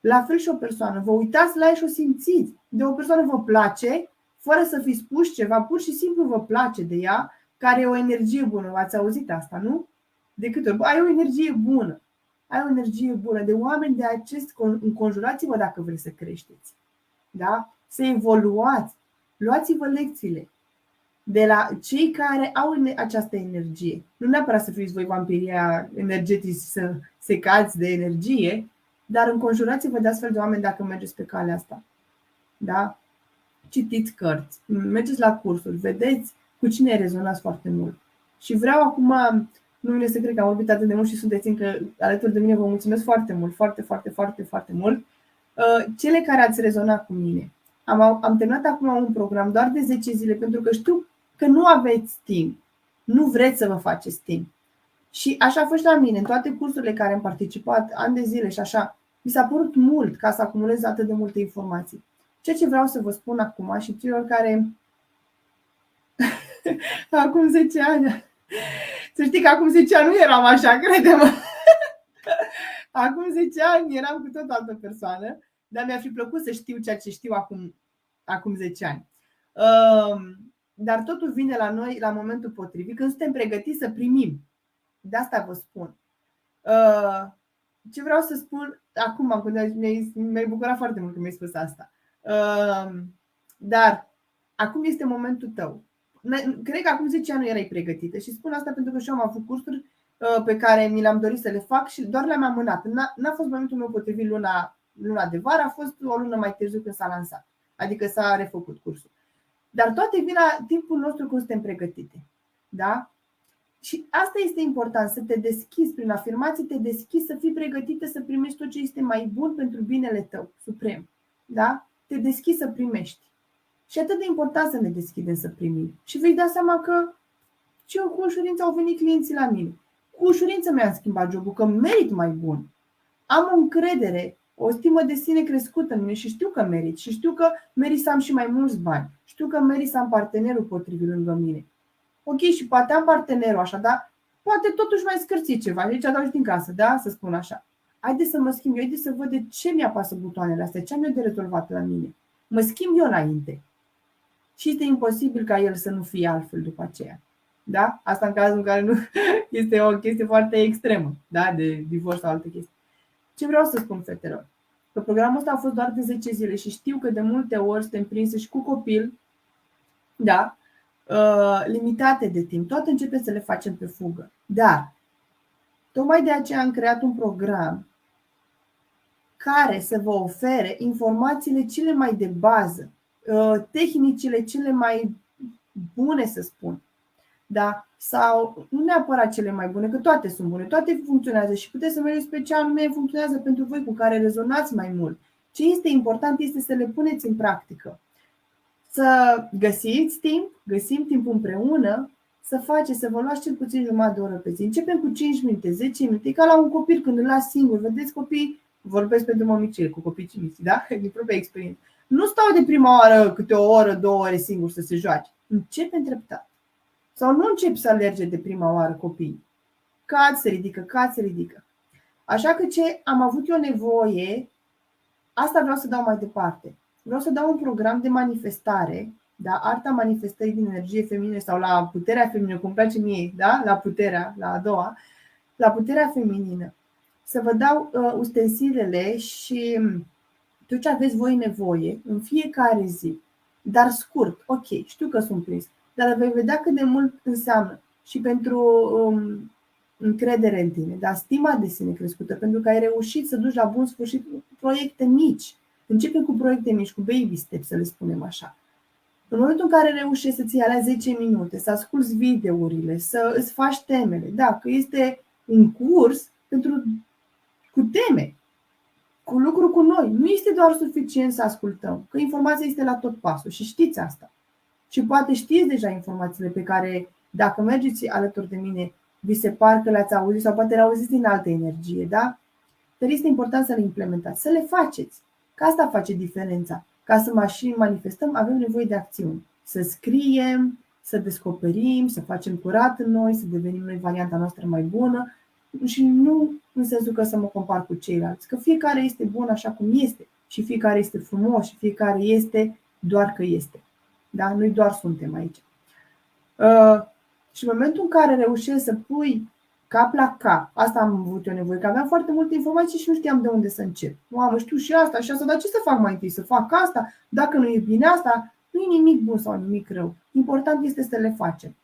La fel și o persoană. Vă uitați la ea și o simțiți. De o persoană vă place, fără să fi spus ceva, pur și simplu vă place de ea, care e o energie bună. Ați auzit asta, nu? De câte ori? Ai o energie bună. Ai o energie bună. De oameni de acest, înconjurați-vă dacă vreți să creșteți. Da? Să evoluați. Luați-vă lecțiile de la cei care au această energie. Nu neapărat să fiți voi vampiria energetici, să secați de energie, dar înconjurați-vă de astfel de oameni dacă mergeți pe calea asta. Da? Citiți cărți, mergeți la cursuri, vedeți cu cine rezonați foarte mult. Și vreau acum, nu vine să cred că am vorbit atât de mult și sunteți încă alături de mine, vă mulțumesc foarte mult, foarte mult. Cele care ați rezonat cu mine. Am terminat acum un program doar de 10 zile, pentru că știu că nu aveți timp, nu vreți să vă faceți timp. Și așa a fost la mine, în toate cursurile care am participat, ani de zile și așa, mi s-a părut mult ca să acumulez atât de multe informații. Ceea ce vreau să vă spun acum și celor care acum 10 ani, să știi că acum 10 ani nu eram așa, crede-mă. Acum 10 ani eram cu tot altă persoană, dar mi-ar fi plăcut să știu ceea ce știu acum 10 ani. Dar totul vine la noi la momentul potrivit, când suntem pregătiți să primim. De asta vă spun. Ce vreau să spun acum, mi-ai bucurat foarte mult că mi-ai spus asta. Dar acum este momentul tău. Cred că acum 10 ani nu erai pregătită și spun asta pentru că și eu am avut cursuri pe care mi le-am dorit să le fac și doar le-am amânat. N-a fost momentul meu potrivit luna de vară, a fost o lună mai târziu când s-a lansat. Adică s-a refăcut cursul. Dar toate vin la timpul nostru când suntem pregătite. Da? Și asta este important, să te deschizi prin afirmații, te deschizi, să fii pregătită să primești tot ce este mai bun pentru binele tău, suprem. Da? Te deschizi să primești. Și atât de important să ne deschidem să primim. Și vei da seama că și eu cu ușurință au venit clienții la mine. Cu ușurință mi-am schimbat jobul, că merit mai bun. Am o încredere, o stimă de sine crescută în mine și știu că merit. Și știu că merit să am și mai mulți bani. Știu că merit să am partenerul potrivit lângă mine. Ok, și poate am partenerul așa, dar poate totuși mai scârți ceva. Deci atunci din casă, da? Să spun așa. Haideți să mă schimb eu, haideți să văd de ce mi-apasă butoanele astea, ce am eu de rezolvat la mine. Mă schimb eu înainte. Și este imposibil ca el să nu fie altfel după aceea. Da? Asta în cazul în care nu este o chestie foarte extremă, da? De divorț sau alte chestii. Ce vreau să spun, fetelor? Că programul ăsta a fost doar de 10 zile și știu că de multe ori suntem prinse și cu copil, da? Limitate de timp. Toate începem să le facem pe fugă. Dar, tocmai de aceea am creat un program care să vă ofere informațiile cele mai de bază, tehnicile cele mai bune, să spun. Da? Sau nu neapărat cele mai bune, că toate sunt bune, toate funcționează și puteți să mergeți pe ce anume funcționează pentru voi, cu care rezonați mai mult. Ce este important este să le puneți în practică. să găsim timp împreună, să vă luați cel puțin jumătate de oră pe zi. Începem cu 5 minute, 10 minute, e ca la un copil când îl las singur. Vedeți copii, vorbesc pentru mămicile cu copii mici, da? Din propria experiență. Nu stau de prima oară câte o oră, 2 ore singur să se joace. Începe treptat. Sau nu încep să alerge de prima oară copiii. Cad, se ridică. Așa că ce am avut eu nevoie, asta vreau să dau mai departe. Vreau să dau un program de manifestare, da? Arta manifestării din energie feminină sau la puterea feminină, cum place mie, da? La a doua, la puterea feminină. Să vă dau ustensilele și tot ce aveți voi nevoie în fiecare zi, dar scurt, ok, știu că sunt prins, dar vei vedea cât de mult înseamnă și pentru încredere în tine, dar stima de sine crescută, pentru că ai reușit să duci la bun sfârșit proiecte mici. Începem cu proiecte mici, cu baby steps, să le spunem așa. În momentul în care reușești să-ți ia la 10 minute, să asculți videourile, să îți faci temele, da, că este un curs cu teme, cu lucruri cu noi. Nu este doar suficient să ascultăm, că informația este la tot pasul și știți asta. Și poate știți deja informațiile pe care, dacă mergeți alături de mine, vi se par că le-ați auzit sau poate le auziți din altă energie, da? Dar este important să le implementați, să le faceți. Că asta face diferența. Ca să și manifestăm, avem nevoie de acțiuni. Să scriem, să descoperim, să facem curat în noi, să devenim noi varianta noastră mai bună și nu în sensul că să mă compar cu ceilalți, că fiecare este bun așa cum este și fiecare este frumos și fiecare este doar că este. Da? Noi doar suntem aici. Și în momentul în care reușești să pui cap la cap, asta am avut eu nevoie, că aveam foarte multe informații și nu știam de unde să încep. Mamă, știu și asta, dar ce să fac mai întâi? Să fac asta? Dacă nu e bine asta, nu e nimic bun sau nimic rău. Important este să le facem.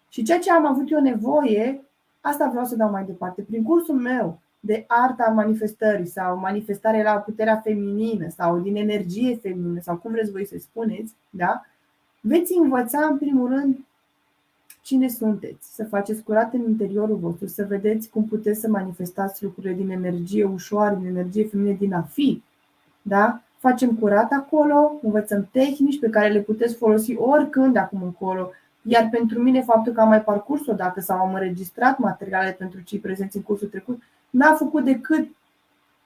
Și ceea ce am avut eu nevoie, asta vreau să dau mai departe. Prin cursul meu de arta manifestării sau manifestare la puterea feminină sau din energie feminină sau cum vreți voi să spuneți, da? Veți învăța în primul rând cine sunteți, să faceți curat în interiorul vostru, să vedeți cum puteți să manifestați lucrurile din energie ușoară, din energie feminină, din a fi. Da? Facem curat acolo, învățăm tehnici pe care le puteți folosi oricând de acum încolo. Iar pentru mine faptul că am mai parcurs odată sau am înregistrat materiale pentru cei prezenți în cursul trecut, n-a făcut decât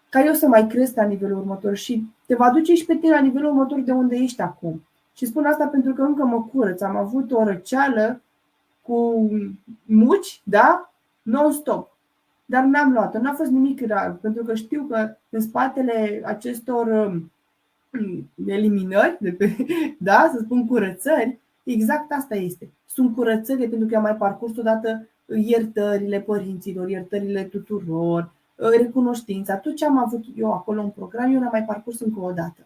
ca eu să mai cresc la nivelul următor și te va duce și pe tine la nivelul următor de unde ești acum. Și spun asta pentru că încă mă curăț. Am avut o răceală cu muci, da? Non-stop. Dar n-am luat-o. N-a fost nimic grav, pentru că știu că în spatele acestor eliminări, da? Să spun curățări, exact asta este. Sunt curățări pentru că am mai parcurs odată iertările părinților, iertările tuturor, recunoștința. Tot ce am avut eu acolo în program, eu l-am mai parcurs încă o dată.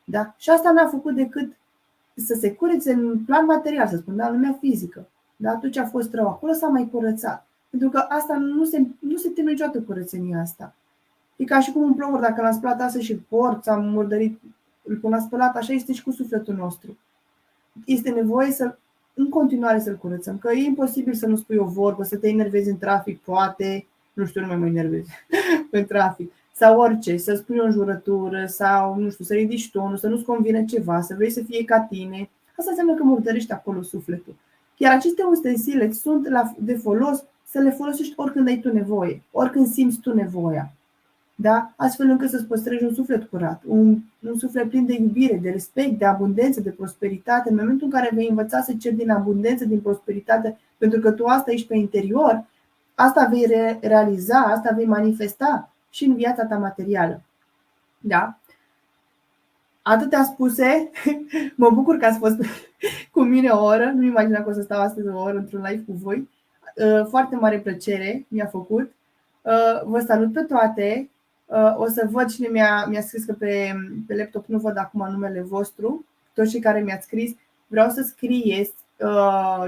Da? Și asta n-a făcut decât să se curețe în plan material, să spun, da, în lumea fizică. Da? Tot ce a fost rău acolo s-a mai curățat. Pentru că asta nu se termină niciodată curățenia asta. E ca și cum un plour, dacă l-am spălat astăzi și porți, am murdărit, cum l-am spălat, așa este și cu sufletul nostru. Este nevoie în continuare să-l curățăm. Că e imposibil să nu spui o vorbă, să te enervezi în trafic, poate, nu știu, nu mai mă enervez în trafic. Sau orice, să spui o înjurătură sau, nu știu, să ridici tonul, să nu-ți convine ceva, să vrei să fie ca tine. Asta înseamnă că murdărești acolo sufletul. Iar aceste ustensile sunt de folos să le folosești oricând ai tu nevoie, oricând simți tu nevoia. Da? Astfel încât să-ți păstrezi un suflet curat, un suflet plin de iubire, de respect, de abundență, de prosperitate. În momentul în care vei învăța să ceri din abundență, din prosperitate, pentru că tu asta ești pe interior, asta vei realiza, asta vei manifesta și în viața ta materială. Da? Atâtea spuse, mă bucur că ați fost cu mine o oră, nu-mi imaginam că o să stau astăzi o oră într-un live cu voi. Foarte mare plăcere mi-a făcut. Vă salut pe toate. O să văd cine mi-a scris, că pe laptop nu văd acum numele vostru. Toți cei care mi-ați scris, vreau să scrieți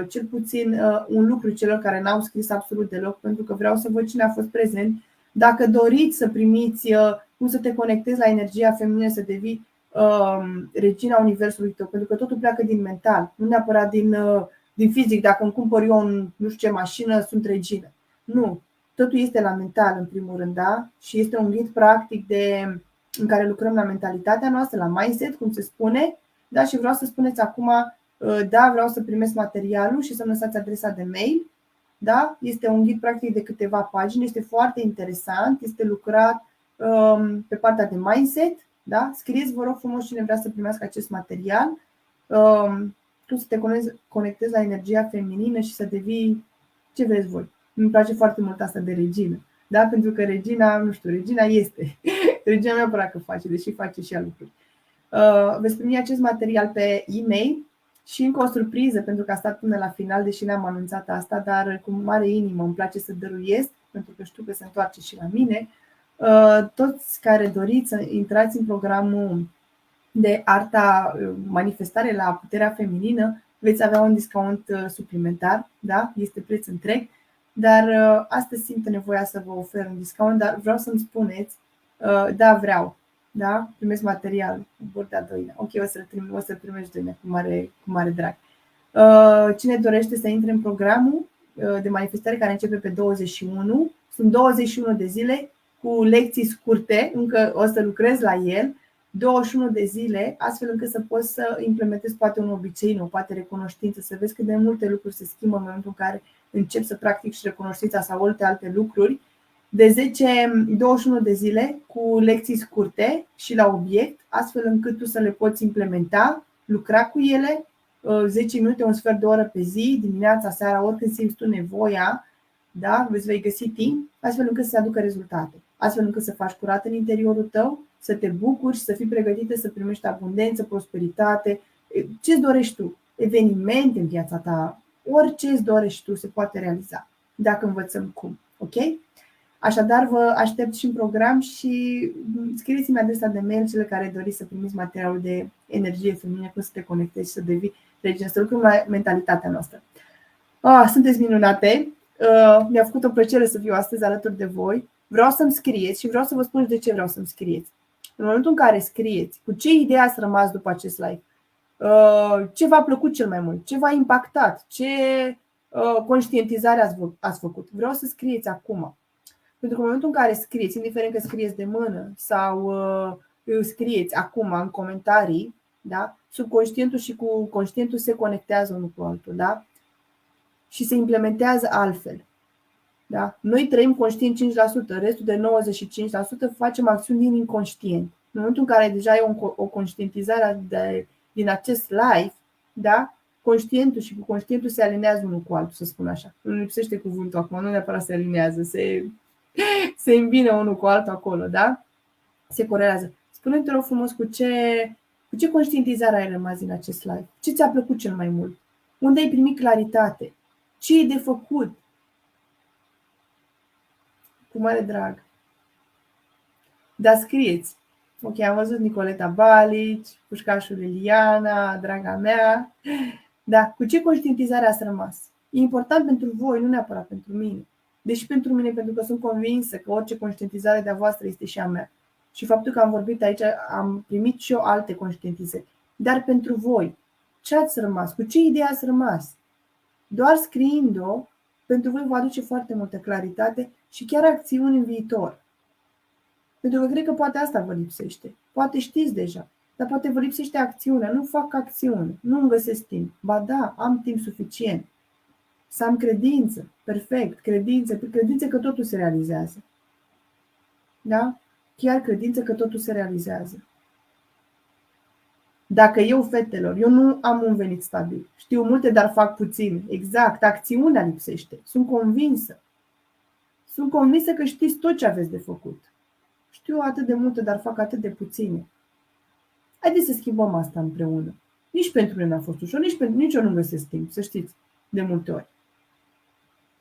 cel puțin un lucru celor care n-au scris absolut deloc, pentru că vreau să văd cine a fost prezent. Dacă doriți să primiți cum să te conectezi la energia feminină, să devii regina universului tău, pentru că totul pleacă din mental, nu neapărat din fizic. Dacă îmi cumpăr eu nu știu ce mașină, sunt regină. Nu, totul este la mental în primul rând, da? Și este un ghid practic în care lucrăm la mentalitatea noastră, la mindset, cum se spune, Da? Și vreau să spuneți acum, da, vreau să primesc materialul și să-mi lăsați adresa de mail. Da? Este un ghid practic de câteva pagini, este foarte interesant, este lucrat pe partea de mindset. Da? Scrieți, vă rog frumos, cine vrea să primească acest material. Tu să te conectezi la energia feminină și să devii ce vreți voi. Îmi place foarte mult asta de regină. Da? Pentru că regina, nu știu, regina este. Regina mea părea că face, deși face și ea lucruri. Veți primi acest material pe e-mail și încă o surpriză, pentru că a stat până la final, deși n-am anunțat asta, dar cu mare inimă îmi place să dăruiesc, pentru că știu că se întoarce și la mine. Toți care doriți să intrați în programul de arta manifestare la puterea feminină, veți avea un discount suplimentar, da? Este preț întreg, dar astăzi simt nevoia să vă ofer un discount, dar vreau să-mi spuneți, da, vreau, da? Primesc material, Burda Doina. Ok, o să primești Doina cu mare drag. Cine dorește să intre în programul de manifestare care începe pe 21, sunt 21 de zile cu lecții scurte, încă o să lucrez la el, 21 de zile, astfel încât să poți să implementezi poate un obicei nou, poate recunoștință, să vezi cât de multe lucruri se schimbă în momentul în care începi să practici recunoștința sau alte lucruri. De 21 de zile cu lecții scurte și la obiect, astfel încât tu să le poți implementa, lucra cu ele, 10 minute, un sfert de oră pe zi, dimineața, seara, oricând simți tu nevoia, da? Vei găsi timp, astfel încât să aducă rezultate, astfel încât să faci curat în interiorul tău, să te bucuri și să fii pregătită să primești abundență, prosperitate, ce-ți dorești tu, evenimente în viața ta, orice îți dorești tu se poate realiza, dacă învățăm cum, ok? Așadar, vă aștept și în program și scrieți-mi adresa de mail, cele care doriți să primiți materialul de energie feminină, cum să te conectezi și să devii regină, să lucrăm la mentalitatea noastră. Sunteți minunate! Mi-a făcut o plăcere să fiu astăzi alături de voi. Vreau să-mi scrieți și vreau să vă spun de ce vreau să-mi scrieți. În momentul în care scrieți, cu ce idee ați rămas după acest live? Ce v-a plăcut cel mai mult? Ce v-a impactat? Ce conștientizare ați făcut? Vreau să scrieți acum. Pentru că în momentul în care scrieți, indiferent că scrieți de mână sau scrieți acum în comentarii, da? Subconștientul și cu conștientul se conectează unul cu altul, da? Și se implementează altfel. Da? Noi trăim conștient 5%, restul de 95% facem acțiuni din inconștient. În momentul în care deja e o conștientizare din acest live, da? Conștientul și cu conștientul se alinează unul cu altul, să spun așa. Nu lipsește cuvântul acum, nu neapărat se alinează, se îmbină unul cu altul acolo, da? Se corelează. Spune-mi, te rog frumos, cu ce conștientizare ai rămas din acest live? Ce ți-a plăcut cel mai mult? Unde ai primit claritate? Ce e de făcut? Cu mare drag. Dar scrieți. Ok, am văzut Nicoleta Balici, Pușcașul Eliana, draga mea. Da, cu ce conștientizare ați rămas? E important pentru voi, nu neapărat pentru mine. Deși pentru mine, pentru că sunt convinsă că orice conștientizare de-a voastră este și a mea. Și faptul că am vorbit aici, am primit și eu alte conștientizări. Dar pentru voi, ce ați rămas? Cu ce idee ați rămas? Doar scriind-o, pentru voi va aduce foarte multă claritate și chiar acțiuni în viitor. Pentru că cred că poate asta vă lipsește. Poate știți deja, dar poate vă lipsește acțiunea. Nu fac acțiune, nu îmi găsesc timp. Ba da, am timp suficient. Să am credință, perfect, credință că totul se realizează. Da? Chiar credință că totul se realizează. Dacă eu, fetelor, eu nu am un venit stabil, știu multe, dar fac puțin. Exact, acțiunea lipsește. Sunt convinsă. Sunt convinsă că știți tot ce aveți de făcut. Știu atât de multe, dar fac atât de puține. Haideți să schimbăm asta împreună. Nici pentru mine n-a fost ușor, nici eu nu găsesc timp, să știți, de multe ori.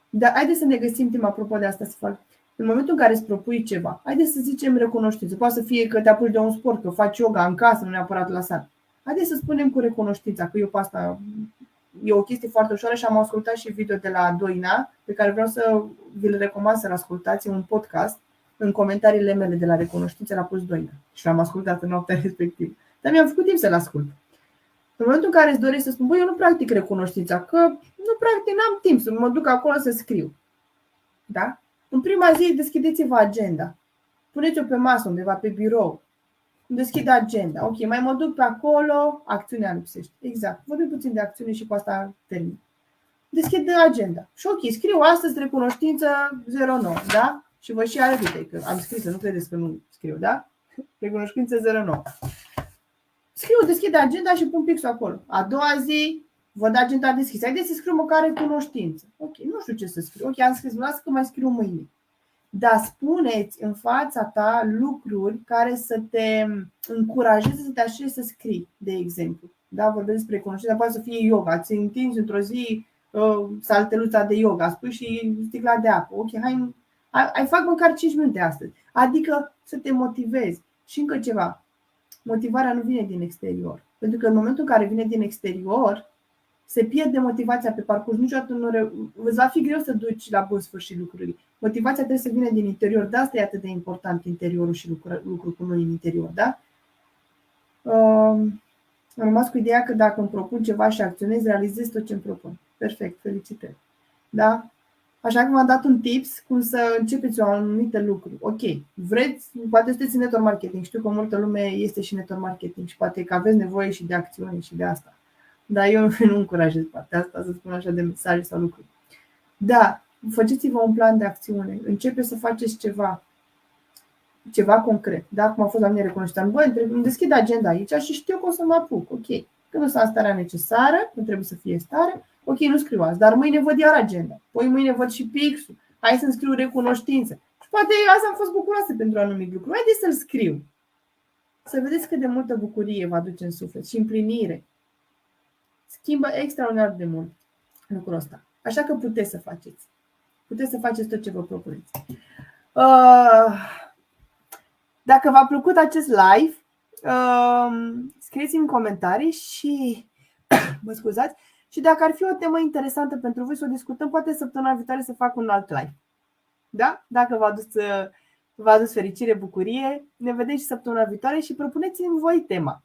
Dar haideți să ne găsim timp, apropo de asta, să fac. În momentul în care îți propui ceva, haideți să zicem recunoștință. Poate să fie că te apuci de un sport, că faci yoga în casă, nu neapărat la sală. Haideți să spunem cu recunoștința, că eu pe asta e o chestie foarte ușoară și am ascultat și video de la Doina, pe care vreau să vi-l recomand să-l ascultați, un podcast, în comentariile mele de la recunoștință l-a pus Doina și l-am ascultat în noaptea respectivă. Dar mi-am făcut timp să-l ascult. În momentul în care îți dorești să spun, eu nu practic recunoștința, că nu practic, n-am timp să mă duc acolo să scriu. Da? În prima zi deschideți-vă agenda. Puneți-o pe masă undeva, pe birou. Deschid agenda. Ok, mai mă duc pe acolo, acțiunea lipsește. Exact. Vorbim puțin de acțiune și cu asta termin. Deschid agenda. Și ok, scriu astăzi recunoștință 09, da? Și vă și arăt, uite, că am scris, nu credeți că nu scriu, da? Recunoștință 09. Scriu, deschid agenda și pun pixul acolo. A doua zi, văd agenda deschisă. Haideți să scriu măcar recunoștință. Ok, nu știu ce să scriu. Ok, am scris, lasă că mai scriu mâine. Dar spuneți în fața ta lucruri care să te încurajeze să te așezi să scrii, de exemplu. Da, vorbesc despre recunoștință, poate să fie yoga. Ți întinzi într-o zi salteluța de yoga, spui și sticla de apă. Ok, hai fac măcar 5 minute astăzi. Adică să te motivezi. Și încă ceva. Motivarea nu vine din exterior. Pentru că în momentul în care vine din exterior, se pierde motivația pe parcurs. Niciodată îți va fi greu să duci la bun sfârșit lucrurile. Motivația trebuie să vină din interior. De asta e atât de important interiorul și lucru cu noi în interior. Da? Am rămas cu ideea că dacă îmi propun ceva și acționez, realizez tot ce îmi propun. Perfect, felicitări. Da? Așa că v-am dat un tips cum să începeți o anumită lucru. Ok, vreți, poate sunteți în network marketing. Știu că multă lume este și network marketing și poate că aveți nevoie și de acțiune și de asta. Dar eu nu încurajez partea asta, să spun așa, de mesaje sau lucruri. Da, faceți-vă un plan de acțiune. Începeți să faceți ceva concret. Da, cum a fost la mine recunoștință. Băi, îmi deschid agenda aici și știu că o să mă apuc. Ok, când o să am starea necesară, când trebuie să fie stare, ok, nu scriu azi, dar mâine văd iar agenda. Păi mâine văd și pixul. Hai să-mi scriu recunoștință. Și poate azi am fost bucuroasă pentru anumit lucru. Haideți să-l scriu. Să vedeți cât de multă bucurie vă aduce în suflet și împlinire. Schimbă extraordinar de mult lucrul ăsta. Așa că puteți să faceți. Puteți să faceți tot ce vă propuneți. Dacă v-a plăcut acest live, scrieți-mi în comentarii și mă scuzați. Și dacă ar fi o temă interesantă pentru voi să o discutăm, poate săptămâna viitoare să fac un alt live. Da? Dacă v-a adus fericire, bucurie, ne vedem și săptămâna viitoare și propuneți-mi voi tema.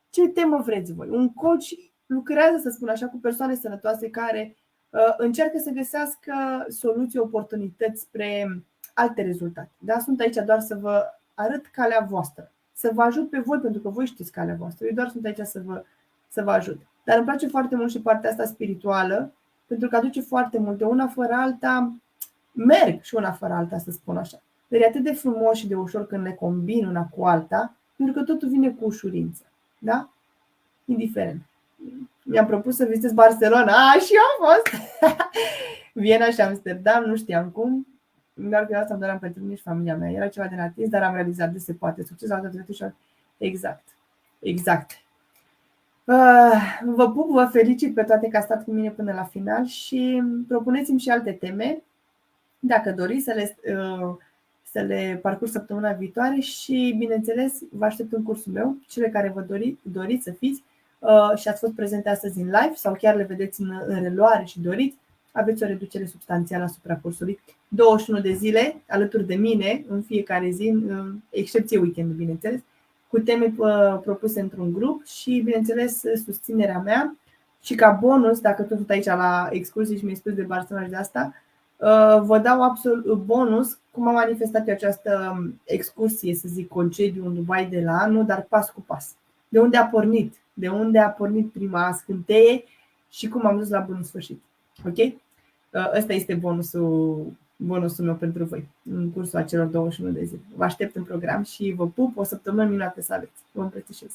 Ce temă vreți voi? Un coach lucrează, să spun așa, cu persoane sănătoase care încearcă să găsească soluții, oportunități spre alte rezultate. Da? Sunt aici doar să vă arăt calea voastră, să vă ajut pe voi, pentru că voi știți calea voastră. Eu doar sunt aici să vă ajut. Dar îmi place foarte mult și partea asta spirituală, pentru că aduce foarte multe. Una fără alta, merg și una fără alta, să spun așa. Dar e atât de frumos și de ușor când le combin una cu alta, pentru că totul vine cu ușurință. Da? Indiferent. Mi-am propus să vizitez Barcelona. Și eu am fost! Viena și Amsterdam, nu știam cum. Doar că asta îmi doream pentru mine și familia mea. Era ceva de natins, dar am realizat de se poate. Succes la toate și Exact. Vă pup, vă felicit pe toate că ați stat cu mine până la final și propuneți-mi și alte teme dacă doriți să le parcurs săptămâna viitoare și, bineînțeles, vă aștept în cursul meu, cele care vă doriți să fiți și ați fost prezente astăzi în live sau chiar le vedeți în reluare și doriți, aveți o reducere substanțială asupra cursului. 21 de zile alături de mine în fiecare zi, excepție weekend, bineînțeles, cu teme propuse într-un grup și, bineînțeles, susținerea mea. Și ca bonus, dacă tot sunt aici la excursii și mi-ai spus de Barcelona și de asta, vă dau absolut bonus cum am manifestat eu această excursie, să zic, concediu în Dubai de la anul, dar pas cu pas. De unde a pornit prima scânteie și cum am dus la bun sfârșit. Ok? Ăsta este bonusul meu pentru voi în cursul acelor 21 de zile. Vă aștept în program și vă pup, o săptămână minunată să aveți. Vă îmbrățișez.